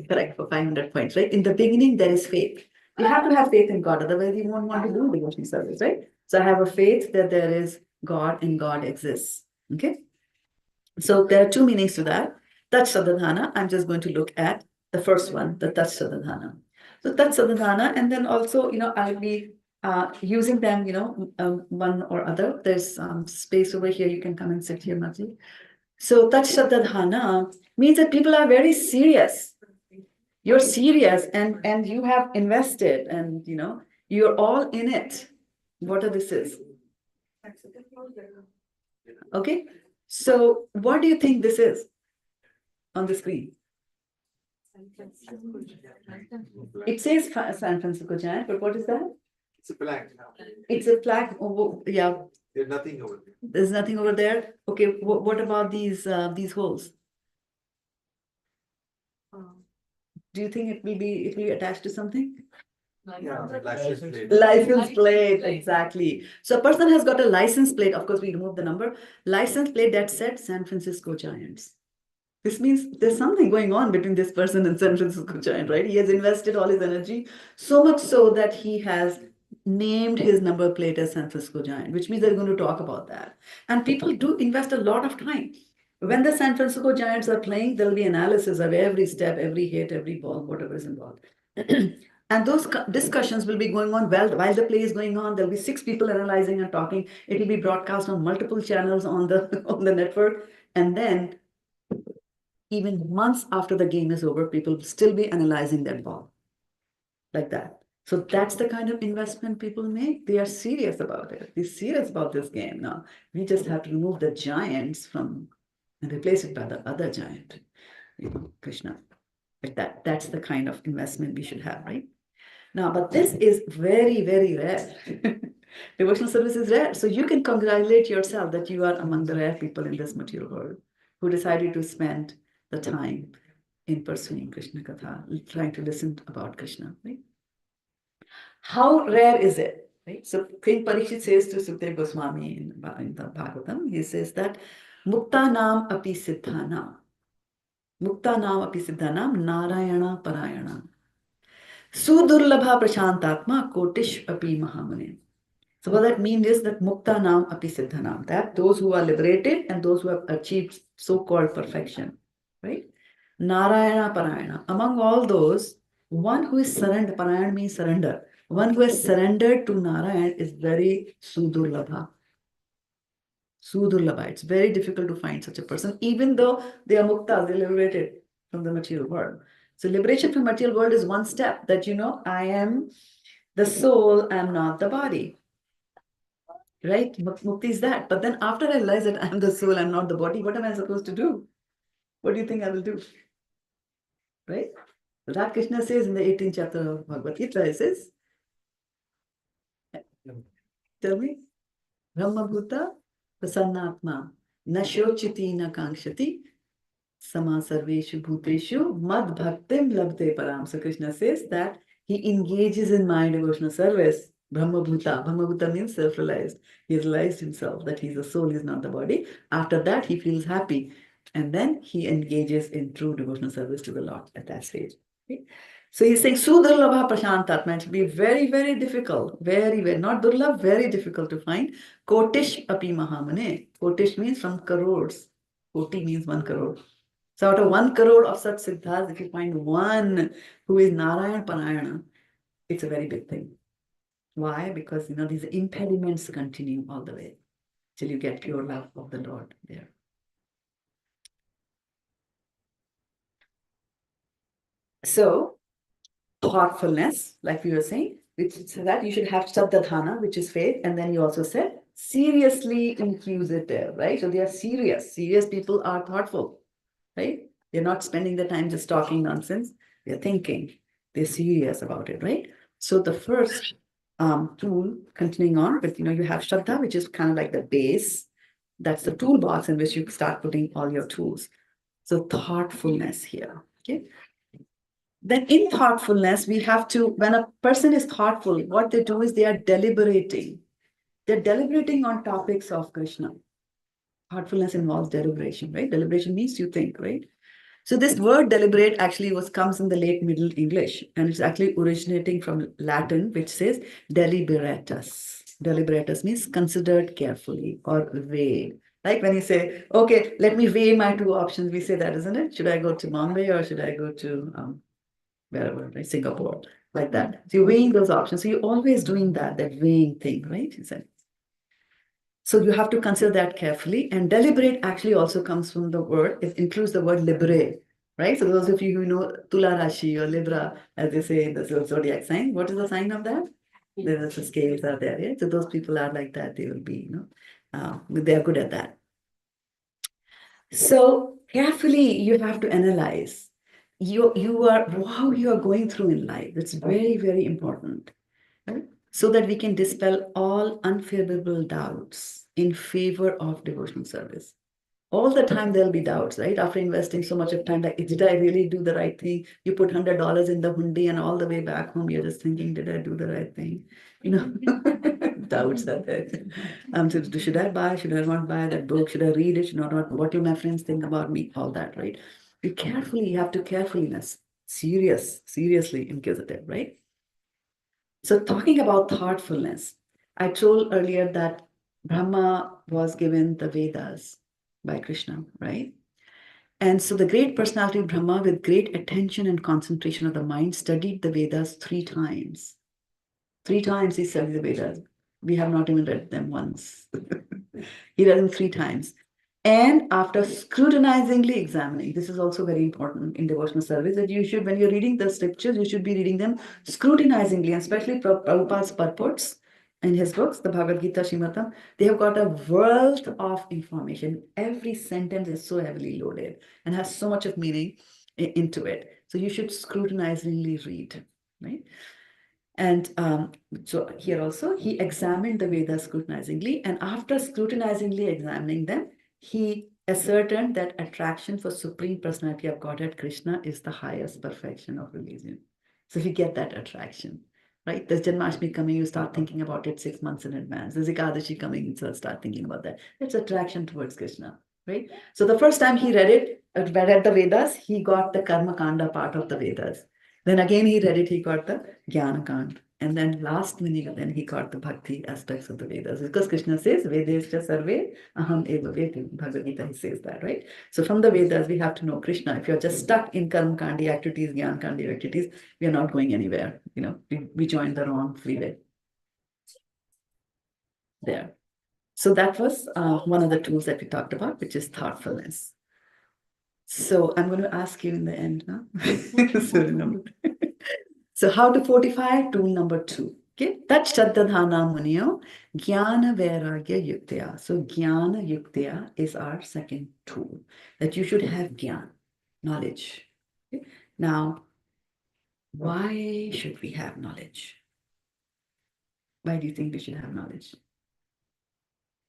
Correct, for 500 points, right? In the beginning, there is faith. You have to have faith in God, otherwise you won't want to do devotional service, right? So I have a faith that there is God and God exists. Okay. So there are 2 meanings to that. Touch Shraddha-dhana. I'm just going to look at the first one, the touch Shraddha-dhana. So touch Shraddha-dhana, and then also, I'll be using them, one or other. There's space over here. You can come and sit here, Mati. So touch Shraddha-dhana means that people are very serious. You're serious and you have invested and, you're all in it. What this is? Okay. So what do you think this is on the screen? It says San Francisco Giant, but what is that? It's a flag. It's a flag. Oh, yeah. There's nothing over there. There's nothing over there. Okay. What about these holes? Do you think it will be attached to something? Yeah, license plate. License plate, exactly. So a person has got a license plate. Of course, we remove the number. License plate that said San Francisco Giants. This means there's something going on between this person and San Francisco Giant, right? He has invested all his energy, so much so that he has named his number plate as San Francisco Giant, which means they're going to talk about that. And people do invest a lot of time. When the San Francisco Giants are playing, there'll be analysis of every step, every hit, every ball, whatever is involved. And those discussions will be going on while the play is going on. There'll be 6 people analyzing and talking. It will be broadcast on multiple channels on the network. And then even months after the game is over, people will still be analyzing that ball like that. So that's the kind of investment people make. They are serious about it. They're serious about this game now. We just have to remove the giants and replace it by the other giant, Krishna. Like that's the kind of investment we should have, right? Now, but this is very, very rare. Devotional service is rare. So you can congratulate yourself that you are among the rare people in this material world who decided to spend the time in pursuing Krishna Katha, trying to listen about Krishna, right? How rare is it? Right? So King Parikshit says to Sukdev Goswami in the Bhagavatam, he says that Muktanam api siddhanam. Muktanam api siddhanam Narayana Parayana. Sudurlabha Prashantatma Kotish api Mahamuni. So what that means is that Muktanam api siddhanam, that those who are liberated and those who have achieved so-called perfection, right? Narayana Parayana. Among all those, one who is surrendered, Parayana means surrender. One who has surrendered to Narayan is very Sudurlabha. Sudurlabha. It's very difficult to find such a person, even though they are mukta, they're liberated from the material world. So liberation from material world is one step that, I am the soul, I am not the body. Right? Mukti is that. But then after I realize that I am the soul, I'm not the body, what am I supposed to do? What do you think I will do? Right? That Krishna says in the 18th chapter of Bhagavad Gita, he says, tell me, Brahma Bhuta Prasannatma Nashochiti na Kankshati Sama Sarveshu Bhuteshu Mad Bhaktim Labde Param. So Krishna says that he engages in my devotional service. Brahma Bhuta. Brahma Bhuta means self-realized. He has realized himself that he's the soul, he's not the body. After that, he feels happy. And then he engages in true devotional service to the Lord at that stage. Okay? So he's saying Sudurlabha Prashantatma. It will be very, very difficult. Very, very, not Durlabh, very difficult to find. Kotish api mahamane. Kotish means from crores. Koti means 1 crore. So out of 1 crore of such siddhas, if you find one who is Narayan Parayana, it's a very big thing. Why? Because these impediments continue all the way till you get pure love of the Lord there. So thoughtfulness, like we were saying, which so that you should have Shraddha-dhana, which is faith, and then you also said seriously inquisitive, right? So they are serious. Serious people are thoughtful, right? They're not spending the time just talking nonsense. They're thinking. They're serious about it, right? So the first tool, continuing on, but you have Shraddha, which is kind of like the base. That's the toolbox in which you start putting all your tools. So thoughtfulness here, okay? Then in thoughtfulness, we have to, when a person is thoughtful, what they do is they are deliberating. They're deliberating on topics of Krishna. Thoughtfulness involves deliberation, right? Deliberation means you think, right? So this word deliberate actually comes in the late Middle English, and it's actually originating from Latin, which says deliberatus. Deliberatus means considered carefully or weighed. Like when you say, okay, let me weigh my 2 options, we say that, isn't it? Should I go to Bombay or should I go to wherever, right? Singapore, like that. So you're weighing those options. So you're always doing that weighing thing, right? You said. So you have to consider that carefully. And deliberate actually also comes from the word, it includes the word libere, right? So those of you who know Tula Rashi or Libra, as they say in the zodiac sign, what is the sign of that? There's the scales are there, yeah? So those people are like that. They will be, they're good at that. So carefully, you have to analyze how you are going through in life. It's very, very important, right? So that we can dispel all unfavorable doubts in favor of devotional service. All the time there'll be doubts, right? After investing so much of time, like, did I really do the right thing? You put $100 in the hundi and all the way back home, you're just thinking, did I do the right thing? Doubts are there. So should I buy? Should I not buy that book? Should I read it? Should I not? What do my friends think about me? All that, right? You have to carefulness, seriously inquisitive, right? So talking about thoughtfulness, I told earlier that Brahma was given the Vedas by Krishna, right? And so the great personality of Brahma, with great attention and concentration of the mind, studied the Vedas 3 times. 3 times he studied the Vedas. We have not even read them once. He read them 3 times. And after scrutinizingly examining, this is also very important in devotional service, that you should, when you're reading the scriptures, you should be reading them scrutinizingly, and especially Prabhupada's purports in his books, the Bhagavad Gita, Srimadam, they have got a wealth of information. Every sentence is so heavily loaded and has so much of meaning into it. So you should scrutinizingly read, right? And so here also, he examined the Vedas scrutinizingly, and after scrutinizingly examining them, he ascertained that attraction for Supreme Personality of Godhead, Krishna, is the highest perfection of religion. So if you get that attraction, right? There's Janmashtami coming, you start thinking about it 6 months in advance. There's Ekadashi coming, you start thinking about that. It's attraction towards Krishna, right? So the first time he read the Vedas, he got the Karma Kanda part of the Vedas. Then again he read it, he got the Jnana Kanda. And then last minute, then he got the Bhakti aspects of the Vedas. Because Krishna says, Vedescha sarve aham eva vedi. Bhagavad Gita, he says that, right? So from the Vedas, we have to know Krishna. If you're just stuck in Karma Kandi activities, Jnana Kandi activities, we are not going anywhere. We joined the wrong freeway. There. So that was one of the tools that we talked about, which is thoughtfulness. So I'm going to ask you in the end, huh? So remember. So how to fortify? Tool number 2. Okay, Tat Shraddha-dhana Muniyo Jnana Vairagya Yuktya. So Jnana Yuktya is our second tool, that you should have Jnana, knowledge. Okay? Now, why should we have knowledge? Why do you think we should have knowledge?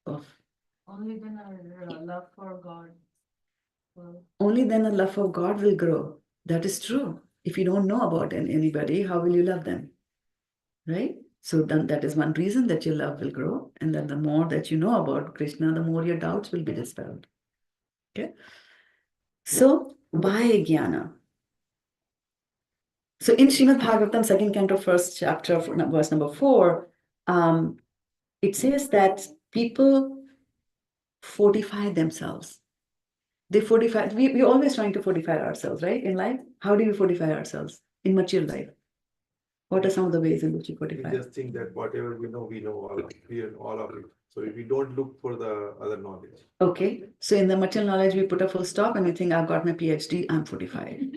Only then our love for God will. Only then the love for God will grow. That is true. If you don't know about anybody, how will you love them? Right? So then that is one reason that your love will grow. And then the more that you know about Krishna, the more your doubts will be dispelled. Okay? So why jnana? So in Srimad Bhagavatam, second canto, first chapter, verse number 4, it says that people fortify themselves. They fortify, we're always trying to fortify ourselves, right? In life, how do we fortify ourselves in material life? What are some of the ways in which you We fortify? just think that whatever we know all of it. We know all of it. So if we don't look for the other knowledge. Okay, so in the material knowledge, we put a full stop and we think, I've got my PhD, I'm fortified,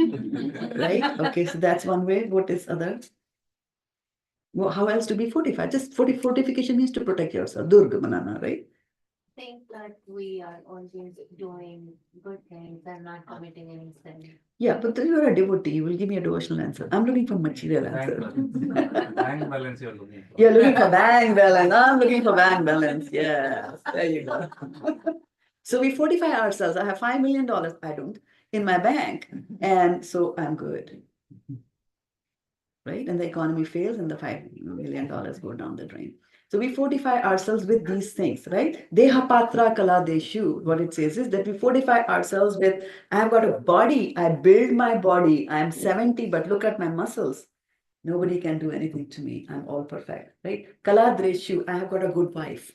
right? Okay, so that's one way. What is other? Well, how else to be fortified? Just fortification means to protect yourself. Durga banana, right? Think that we are always doing good things and not committing any sin. Yeah, but then you're a devotee. You will give me a devotional answer. I'm looking for material answer. Bank balance you're looking for. You're looking for bank balance. I'm looking for bank balance. Yes, there you go. So we fortify ourselves. I have $5 million. I don't in my bank, and so I'm good. Right? And the economy fails, and the $5 million go down the drain. So we fortify ourselves with these things, right? Deha patra kala deshu. What it says is that we fortify ourselves with, I've got a body, I build my body, I'm 70, but look at my muscles. Nobody can do anything to me. I'm all perfect, right? Kala dreshu, I have got a good wife.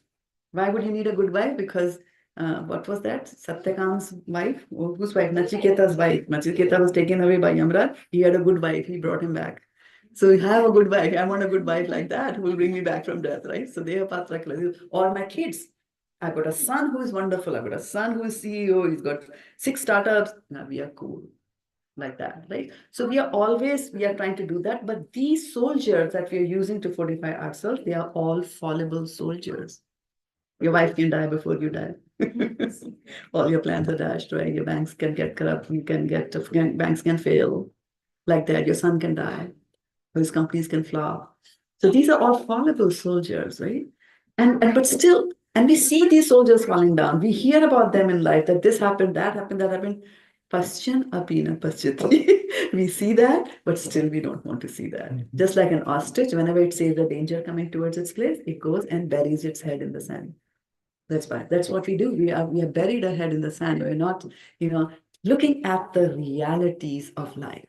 Why would you need a good wife? Because what was that? Satyakam's wife? Whose wife? Nachiketa's wife. Nachiketa was taken away by Yamraj. He had a good wife. He brought him back. So you have a good wife. I want a good wife like that who will bring me back from death, right? So they are patra. Or my kids. I've got a son who is wonderful. I've got a son who is CEO. He's got 6 startups. Now we are cool. Like that, right? So we are trying to do that. But these soldiers that we are using to fortify ourselves, they are all fallible soldiers. Your wife can die before you die. All your plans are dashed, right? Your banks can get corrupt. Banks can fail. Like that, your son can die. His companies can flop. So these are all fallible soldiers, right? But still, and we see these soldiers falling down. We hear about them in life that this happened, that happened, that happened. Paschan apina paschati. We see that, but still we don't want to see that. Just like an ostrich, whenever it sees the danger coming towards its place, it goes and buries its head in the sand. That's why. That's what we do. We are buried our head in the sand. We're not, looking at the realities of life.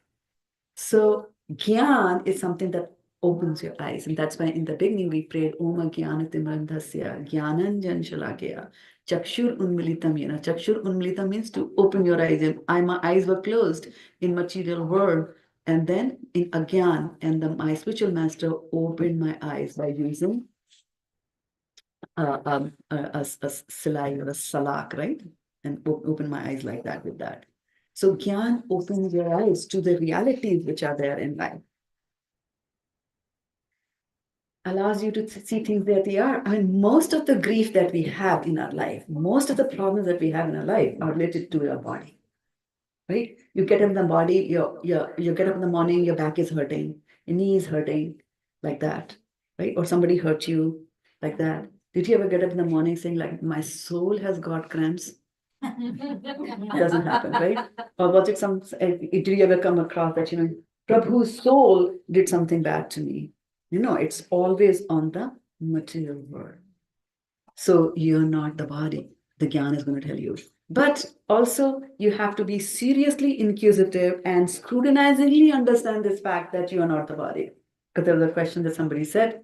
So Gyan is something that opens your eyes. And that's why in the beginning we prayed Om Gyanatimrandhasya Gyananjan Shalakya Chakshur Unmilitam Yena. Chakshur Unmilitam means to open your eyes. And my eyes were closed in material world. And then in Agyan, and my spiritual master opened my eyes by using a silai or a salak, right? And open my eyes like that with that. So Gyan opens your eyes to the realities which are there in life. Allows you to see things that they are. I mean, most of the grief that we have in our life, most of the problems that we have in our life are related to your body, right? You get up in the body, you get up in the morning, your back is hurting, your knee is hurting, like that, right? Or somebody hurt you, like that. Did you ever get up in the morning saying like, my soul has got cramps? It doesn't happen, right? Or was it did you ever come across that, Prabhu's soul did something bad to me? It's always on the material world. So you're not the body. The Gyan is going to tell you. But also, you have to be seriously inquisitive and scrutinizingly understand this fact that you are not the body. Because there was a question that somebody said,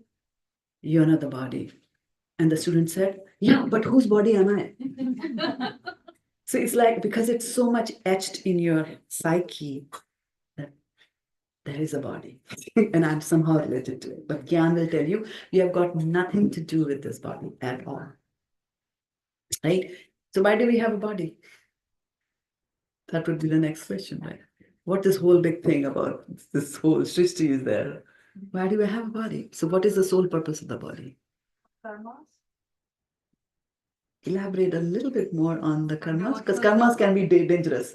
you're not the body. And the student said, yeah, but whose body am I? So it's like, because it's so much etched in your psyche that there is a body and I'm somehow related to it. But Gyan will tell you, you have got nothing to do with this body at all. Right? So why do we have a body? That would be the next question, right? What this whole big thing about this whole Srishti is there? Why do we have a body? So what is the sole purpose of the body? Karmas. Elaborate a little bit more on the karmas, because karmas can be dangerous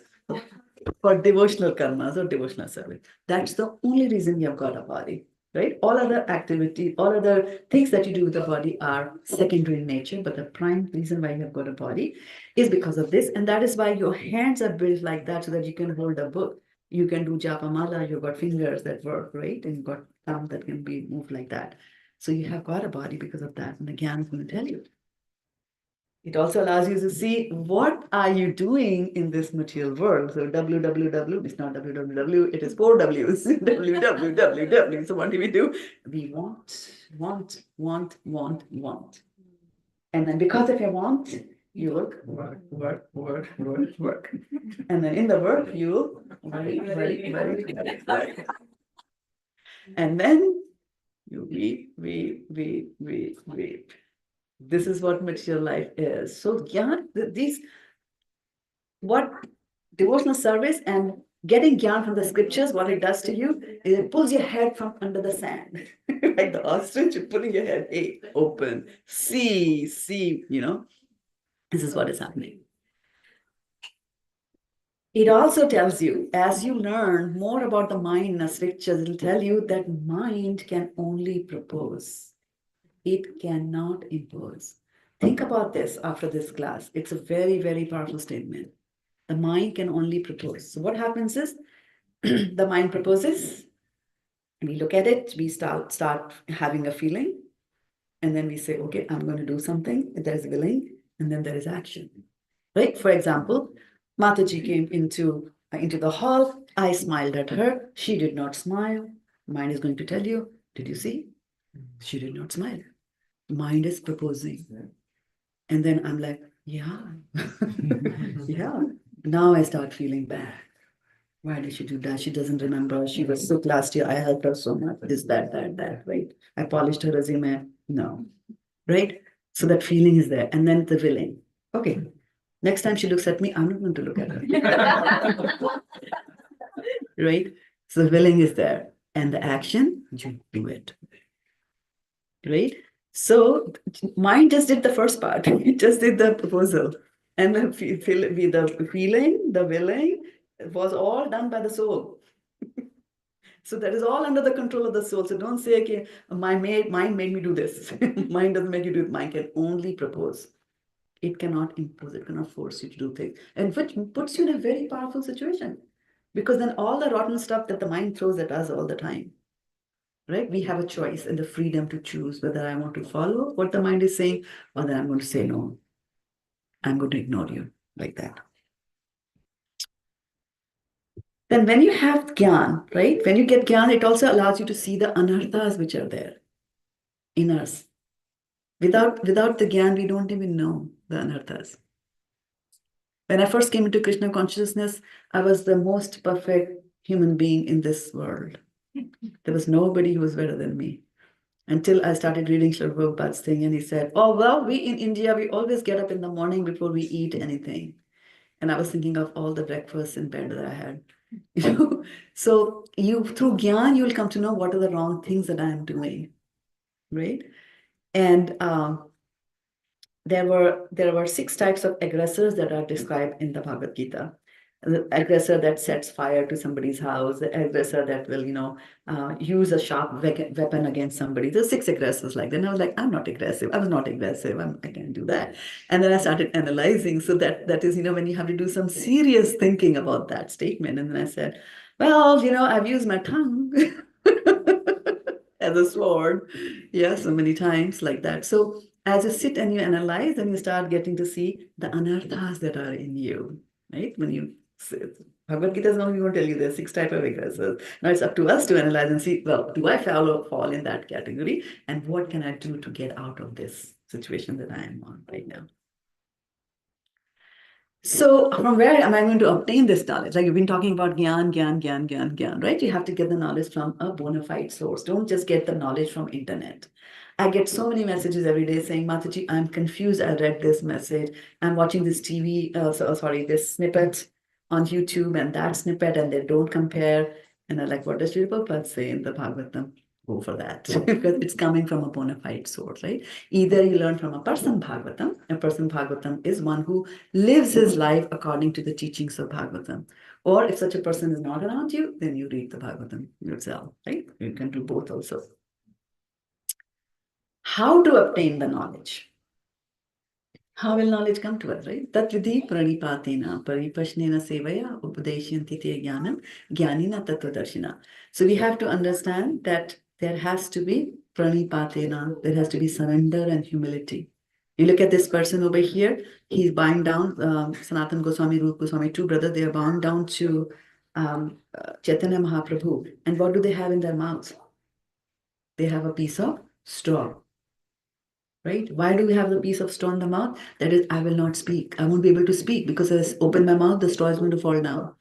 for devotional karmas or devotional service. That's the only reason you have got a body, right? All other activities, all other things that you do with the body are secondary in nature, but the prime reason why you have got a body is because of this. And that is why your hands are built like that, so that you can hold a book. You can do japamala, you've got fingers that work, right? And you've got thumb that can be moved like that. So you have got a body because of that. And the Gyan is going to tell you. It also allows you to see what are you doing in this material world. So www, it's not www, it is four W's. www. So what do? We want. And then because of your want, you work. And then in the work, you worry. And then you weep. This is what material life is. So yeah, what devotional service and getting gyan from the scriptures, what it does to you, is it pulls your head from under the sand. Like the ostrich, you're pulling your head, hey, open, see, this is what is happening. It also tells you, as you learn more about the mind in the scriptures, it'll tell you that mind can only propose. It cannot impose. Think about this after this class. It's a very, very powerful statement. The mind can only propose. So what happens is the mind proposes, we look at it, we start having a feeling, and then we say, okay, I'm going to do something. There's willing, and then there is action. Right? For example, Mataji came into the hall. I smiled at her. She did not smile. Mind is going to tell you, did you see? She did not smile. Mind is proposing. And then I'm like, yeah. Yeah. Now I start feeling bad. Why did she do that? She doesn't remember. She was sick last year. I helped her so much. This, that, right? I polished her resume. No. Right? So that feeling is there. And then the willing. Okay. Next time she looks at me, I'm not going to look at her. Right? So the willing is there. And the action, you do it. Right? So mind just did the first part. It just did the proposal. And the feeling, the willing, was all done by the soul. So that is all under the control of the soul. So don't say, okay, mind made me do this. Mind doesn't make you do it. Mind can only propose. It cannot impose, it cannot force you to do things. And which puts you in a very powerful situation. Because then all the rotten stuff that the mind throws at us all the time, right? We have a choice and the freedom to choose whether I want to follow what the mind is saying, or then I'm going to say, no, I'm going to ignore you, like that. Then when you have gyan, right? When you get gyan, it also allows you to see the anarthas which are there in us. Without the gyan, we don't even know the anarthas. When I first came into Krishna consciousness, I was the most perfect human being in this world. There was nobody who was better than me. Until I started reading Srila Prabhupada's thing, and he said, oh, well, we in India, we always get up in the morning before we eat anything. And I was thinking of all the breakfasts in bed that I had. So through Gyan, you'll come to know what are the wrong things that I am doing, right? And there were 6 types of aggressors that are described in the Bhagavad Gita. The aggressor that sets fire to somebody's house, the aggressor that will, use a sharp weapon against somebody. There's 6 aggressors like that. And I was like, I'm not aggressive. I was not aggressive. I can't do that. And then I started analyzing. So that is, when you have to do some serious thinking about that statement. And then I said, well, I've used my tongue as a sword. Yeah, so many times like that. So as you sit and you analyze, then you start getting to see the anarthas that are in you, right? When you sit. Bhagavad Gita is not going to tell you there's 6 types of aggressors. Now it's up to us to analyze and see, well, do I fall in that category? And what can I do to get out of this situation that I am on right now? So from where am I going to obtain this knowledge? Like you've been talking about gyan, right? You have to get the knowledge from a bona fide source. Don't just get the knowledge from internet. I get so many messages every day saying, Mataji, I'm confused. I read this message. I'm watching this this snippet on YouTube and that snippet, and they don't compare. And I'm like, what does Srila Prabhupada say in the Bhagavatam? Go for that because it's coming from a bona fide source, right? Either you learn from a person Bhagavatam. A person Bhagavatam is one who lives his life according to the teachings of Bhagavatam. Or if such a person is not around you, then you read the Bhagavatam yourself, right? You can do both also. How to obtain the knowledge? How will knowledge come to us, right? Tat vidhi pranipatena paripashnena sevaya upadeshyanti te jnanam jnanina tattvadarshina. So we have to understand that there has to be pranipatena, there has to be surrender and humility. You look at this person over here, he's bowing down, Sanatan Goswami, Rup Goswami, two brothers, they are bowing down to Chaitanya Mahaprabhu. And what do they have in their mouths? They have a piece of straw. Right? Why do we have the piece of straw in the mouth? That is, I will not speak. I won't be able to speak because as I open my mouth, the straw is going to fall down.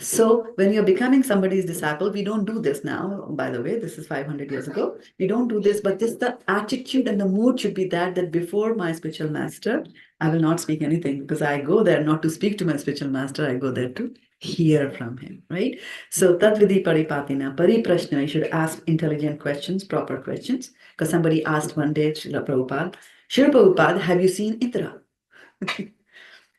So when you're becoming somebody's disciple, we don't do this now. By the way, this is 500 years ago. We don't do this, but this the attitude and the mood should be that before my spiritual master, I will not speak anything because I go there not to speak to my spiritual master. I go there to hear from him, right? So Tatvidi Paripatina, Pariprashna, you should ask intelligent questions, proper questions. Because somebody asked one day, Srila Prabhupada, have you seen Indra?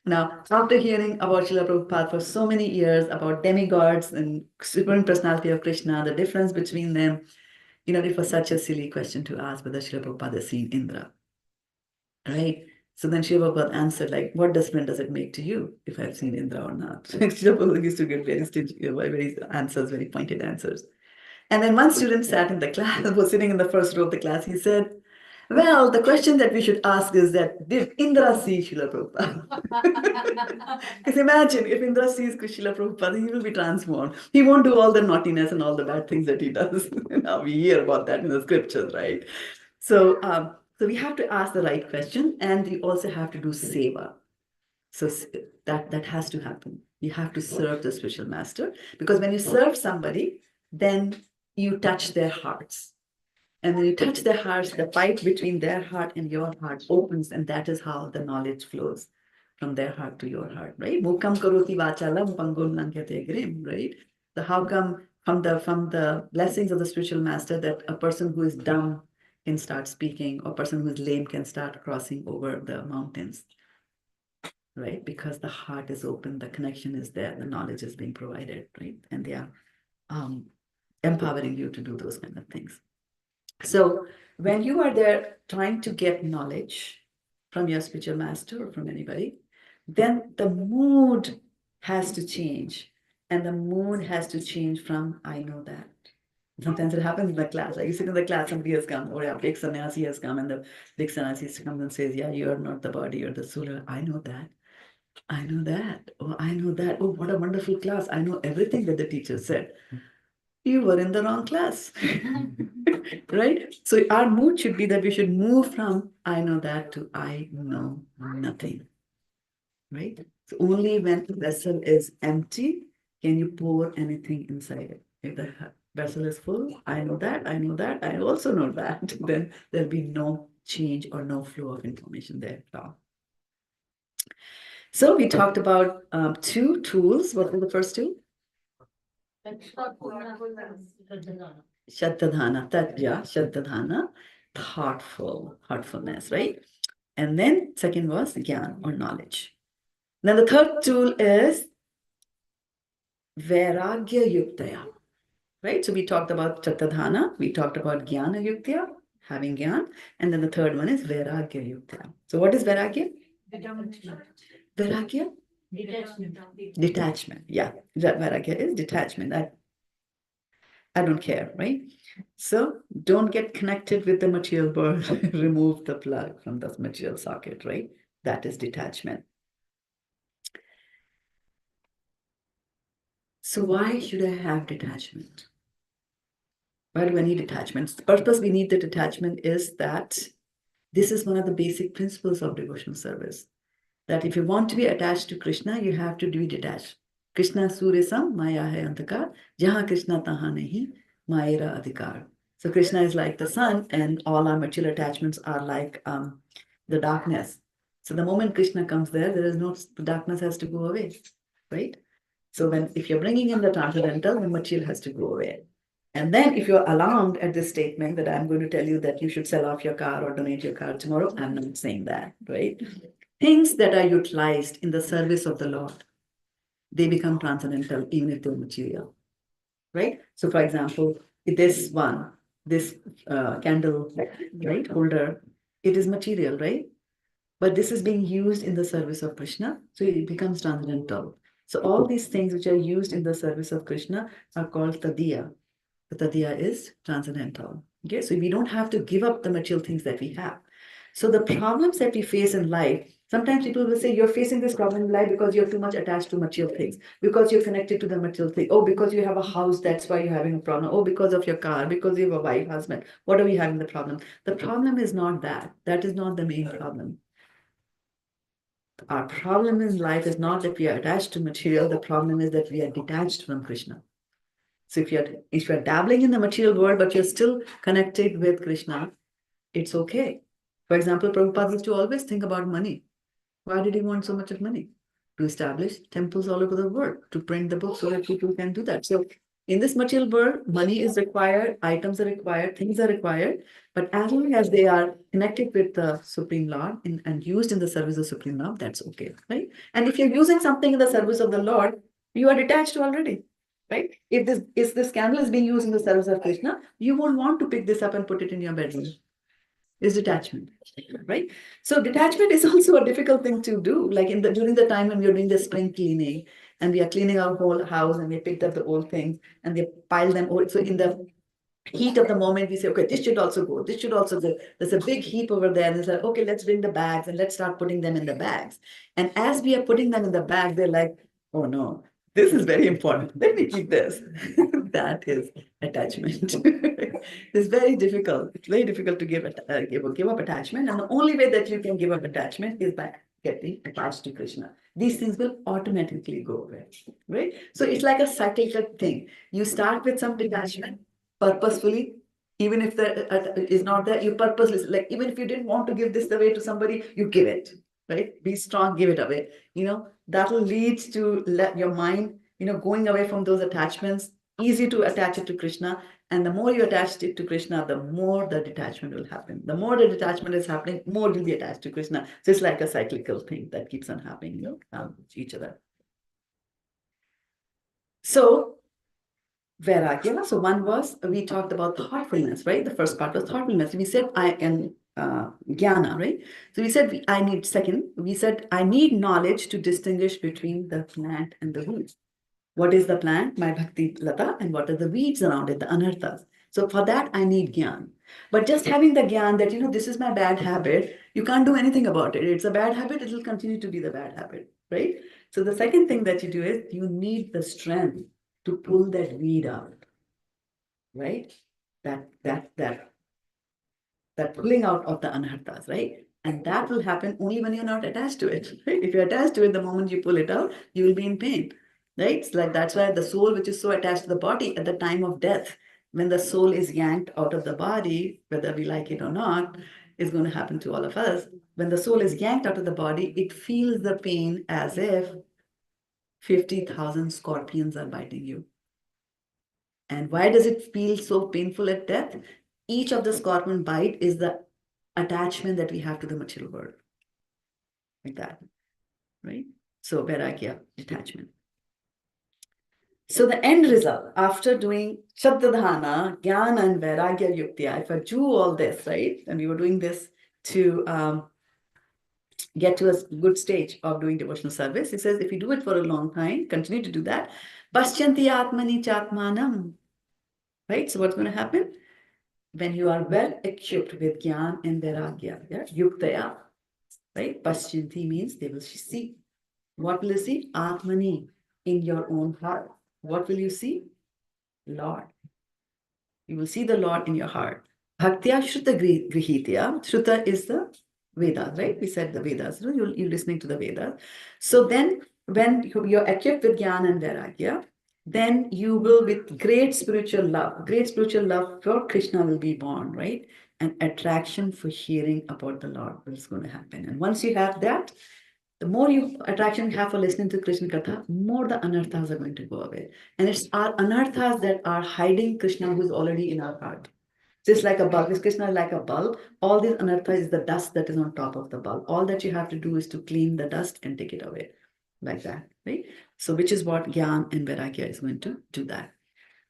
Now, after hearing about Srila Prabhupada for so many years, about demigods and Supreme Personality of Krishna, the difference between them, it was such a silly question to ask whether Srila Prabhupada has seen Indra, right? So then Srila Prabhupada answered, like, what difference does it make to you if I've seen Indra or not? Srila Prabhupada used to get very stingy, very pointed answers. And then one student sat in the class, was sitting in the first row of the class. He said, well, the question that we should ask is that, did Indra see Srila Prabhupada? Because imagine if Indra sees Srila Prabhupada, he will be transformed. He won't do all the naughtiness and all the bad things that he does. Now we hear about that in the scriptures, right? So, so we have to ask the right question, and we also have to do seva. So that has to happen. You have to serve the spiritual master, because when you serve somebody, then you touch their hearts. And when you touch their hearts, the pipe between their heart and your heart opens, and that is how the knowledge flows from their heart to your heart, right? Mukam karoti vachalam pangum lankyate grim, right? So how come from the blessings of the spiritual master that a person who is dumb can start speaking, or a person who is lame can start crossing over the mountains, right? Because the heart is open, the connection is there, the knowledge is being provided, right? And they are empowering you to do those kind of things. So when you are there trying to get knowledge from your spiritual master or from anybody, then the mood has to change. And the mood has to change from, I know that. Sometimes it happens in the class. Like you sit in the class, somebody has come, or a big sannyasi has come, and the big sannyasi comes and says, yeah, you are not the body, you're the soul. I know that. I know that. Oh, I know that. Oh, what a wonderful class. I know everything that the teacher said. You were in the wrong class. Right? So our mood should be that we should move from I know that to I know nothing. Right? So only when the vessel is empty can you pour anything inside it. If the vessel is full, I know that, I know that, I also know that, then there'll be no change or no flow of information there at all. So we talked about two tools. What were the first two? Shraddha-dana, Shraddha-dana, thoughtfulness, right? And then second was gyan or knowledge. Now the third tool is vairagya yuktaya, right? So we talked about Shraddha-dana, we talked about gyana yuktaya, having gyan, and then the third one is vairagya yuktaya. So what is vairagya? Vairagya? Detachment. Yeah, vairagya is detachment. I don't care, right? So don't get connected with the material world. Remove the plug from the material socket, right? That is detachment. So why should I have detachment? Why do I need detachment? The purpose we need the detachment is that this is one of the basic principles of devotional service. That if you want to be attached to Krishna, you have to be detached. Krishna Suresam Maya hai antakar, jahan Krishna taha nahi, Mayra adhikar. So Krishna is like the sun, and all our material attachments are like the darkness. So the moment Krishna comes there, the darkness has to go away, right? So if you're bringing in the transcendental, the material has to go away. And then if you're alarmed at this statement that I'm going to tell you that you should sell off your car or donate your car tomorrow, I'm not saying that, right? Things that are utilized in the service of the Lord, they become transcendental even if they're material, right? So for example, this candle, right, holder, it is material, right? But this is being used in the service of Krishna, so it becomes transcendental. So all these things which are used in the service of Krishna are called tadiya. The tadiya is transcendental. Okay, so we don't have to give up the material things that we have. So the problems that we face in life, sometimes people will say you're facing this problem in life because you're too much attached to material things, because you're connected to the material thing. Oh, because you have a house, that's why you're having a problem. Oh, because of your car, because you have a wife, husband. What are we having the problem? The problem is not that. That is not the main problem. Our problem in life is not that we are attached to material. The problem is that we are detached from Krishna. So if you're dabbling in the material world, but you're still connected with Krishna, it's okay. For example, Prabhupada used to always think about money. Why did he want so much of money? To establish temples all over the world, to print the books so that people can do that. So in this material world, money is required, items are required, things are required, but as long as they are connected with the Supreme Lord and used in the service of Supreme Lord, that's okay, right? And if you're using something in the service of the Lord, you are detached already, right? If this candle is being used in the service of Krishna, you won't want to pick this up and put it in your bedroom. Is detachment, right? So detachment is also a difficult thing to do. Like during the time when we are doing the spring cleaning and we are cleaning our whole house and we picked up the old things and we pile them over. So in the heat of the moment, we say, okay, this should also go. This should also go. There's a big heap over there. And it's like, okay, let's bring the bags and let's start putting them in the bags. And as we are putting them in the bag, they're like, oh no, this is very important. Let me keep this. That is attachment. It's very difficult. It's very difficult to give up attachment. And the only way that you can give up attachment is by getting attached to Krishna. These things will automatically go away, right? So it's like a cyclical thing. You start with some detachment purposefully, even if that is not there, you purposely, like even if you didn't want to give this away to somebody, you give it, right? Be strong, give it away. That'll lead to let your mind, going away from those attachments, easy to attach it to Krishna. And the more you attach it to Krishna, the more the detachment will happen. The more the detachment is happening, more you'll be attached to Krishna. So it's like a cyclical thing that keeps on happening, each other. So Vairagya. So one was, we talked about thoughtfulness, right? The first part was thoughtfulness. We said I am jnana, right? So we said I need, second, we said I need knowledge to distinguish between the plant and the weeds. What is the plant, my bhakti lata, and what are the weeds around it, the anarthas? So for that, I need gyan. But just having the gyan that, this is my bad habit, you can't do anything about it. It's a bad habit, it will continue to be the bad habit, right? So the second thing that you do is you need the strength to pull that weed out, right? That pulling out of the anarthas, right? And that will happen only when you're not attached to it, right? If you're attached to it, the moment you pull it out, you will be in pain, right? It's like that's why the soul, which is so attached to the body at the time of death, when the soul is yanked out of the body, whether we like it or not, is going to happen to all of us. When the soul is yanked out of the body, it feels the pain as if 50,000 scorpions are biting you. And why does it feel so painful at death? Each of the scorpion bite is the attachment that we have to the material world. Like that, right? So vairagya, detachment. So the end result, after doing Shraddha-dana, Jnana and Vairagya Yuktya, if I do all this, right? And we were doing this to get to a good stage of doing devotional service. It says, if you do it for a long time, continue to do that. Paschyanti atmani chatmanam. Right? So what's going to happen? When you are well equipped with Jnana and Vairagya, yeah? Yuktaya, right? Paschyanti means they will see. What will you see? Atmani, in your own heart. What will you see? Lord. You will see the Lord in your heart. Bhaktya Shruta Grihitya. Shruta is the Vedas, right? We said the Vedas. So you're listening to the Vedas. So then when you're equipped with Jnana and Vairagya, then you will, with great spiritual love for Krishna will be born, right? And attraction for hearing about the Lord is going to happen. And once you have that, the more attraction you have for listening to Krishna Katha, more the anarthas are going to go away. And it's our anarthas that are hiding Krishna who is already in our heart. Just like a bulb, is Krishna like a bulb? All this anartha is the dust that is on top of the bulb. All that you have to do is to clean the dust and take it away. Like that, right? So which is what Jnana and Vairagya is going to do that.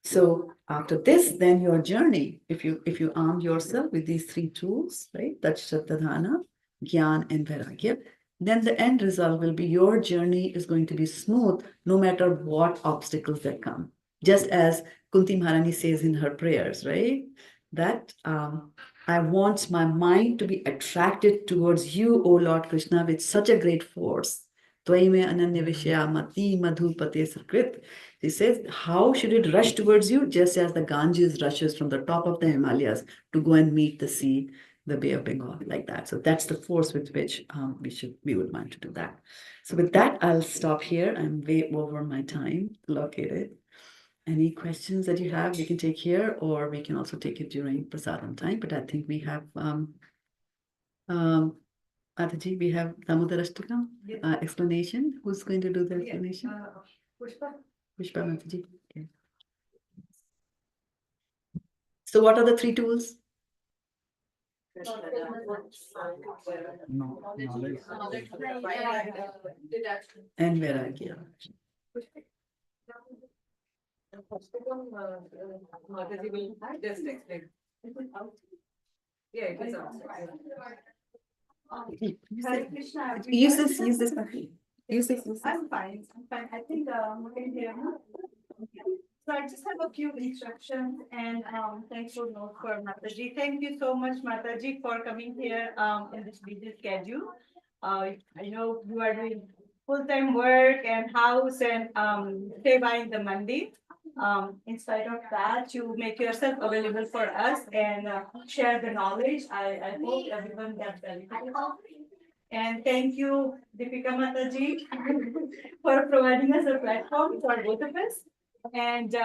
So after this, then your journey, if you arm yourself with these three tools, right? That's Shraddha-dana, Jnana and Vairagya, then the end result will be your journey is going to be smooth no matter what obstacles that come. Just as Kunti Maharani says in her prayers, right? That I want my mind to be attracted towards you, O Lord Krishna, with such a great force. Tvaime ananya vishayamati madhupate sakrit. He says, how should it rush towards you? Just as the Ganges rushes from the top of the Himalayas to go and meet the sea, the Bay of Bengal, like that. So that's the force with which we would want to do that. So with that, I'll stop here. I'm way over my time located. Any questions that you have, we can take here, or we can also take it during prasadam time. But I think we have Adhaji, we have Damodarashtakam explanation. Who's going to do the explanation? Pushpa. Pushpa Mataji. Okay. So what are the three tools? No, knowledge. And Vairagya. Mataji will just explain. Yeah, it is outside. Hare Krishna. Use this. Use this. I'm fine. I think we can hear me. So I just have a few instructions and thanks for note for Mataji. Thank you so much, Mataji, for coming here in this busy schedule. I know you are doing full-time work and house and seva in the Mandi. In spite of that, you make yourself available for us and share the knowledge. I hope everyone gets benefited. And thank you, Deepika Mataji, for providing us a platform for both of us. And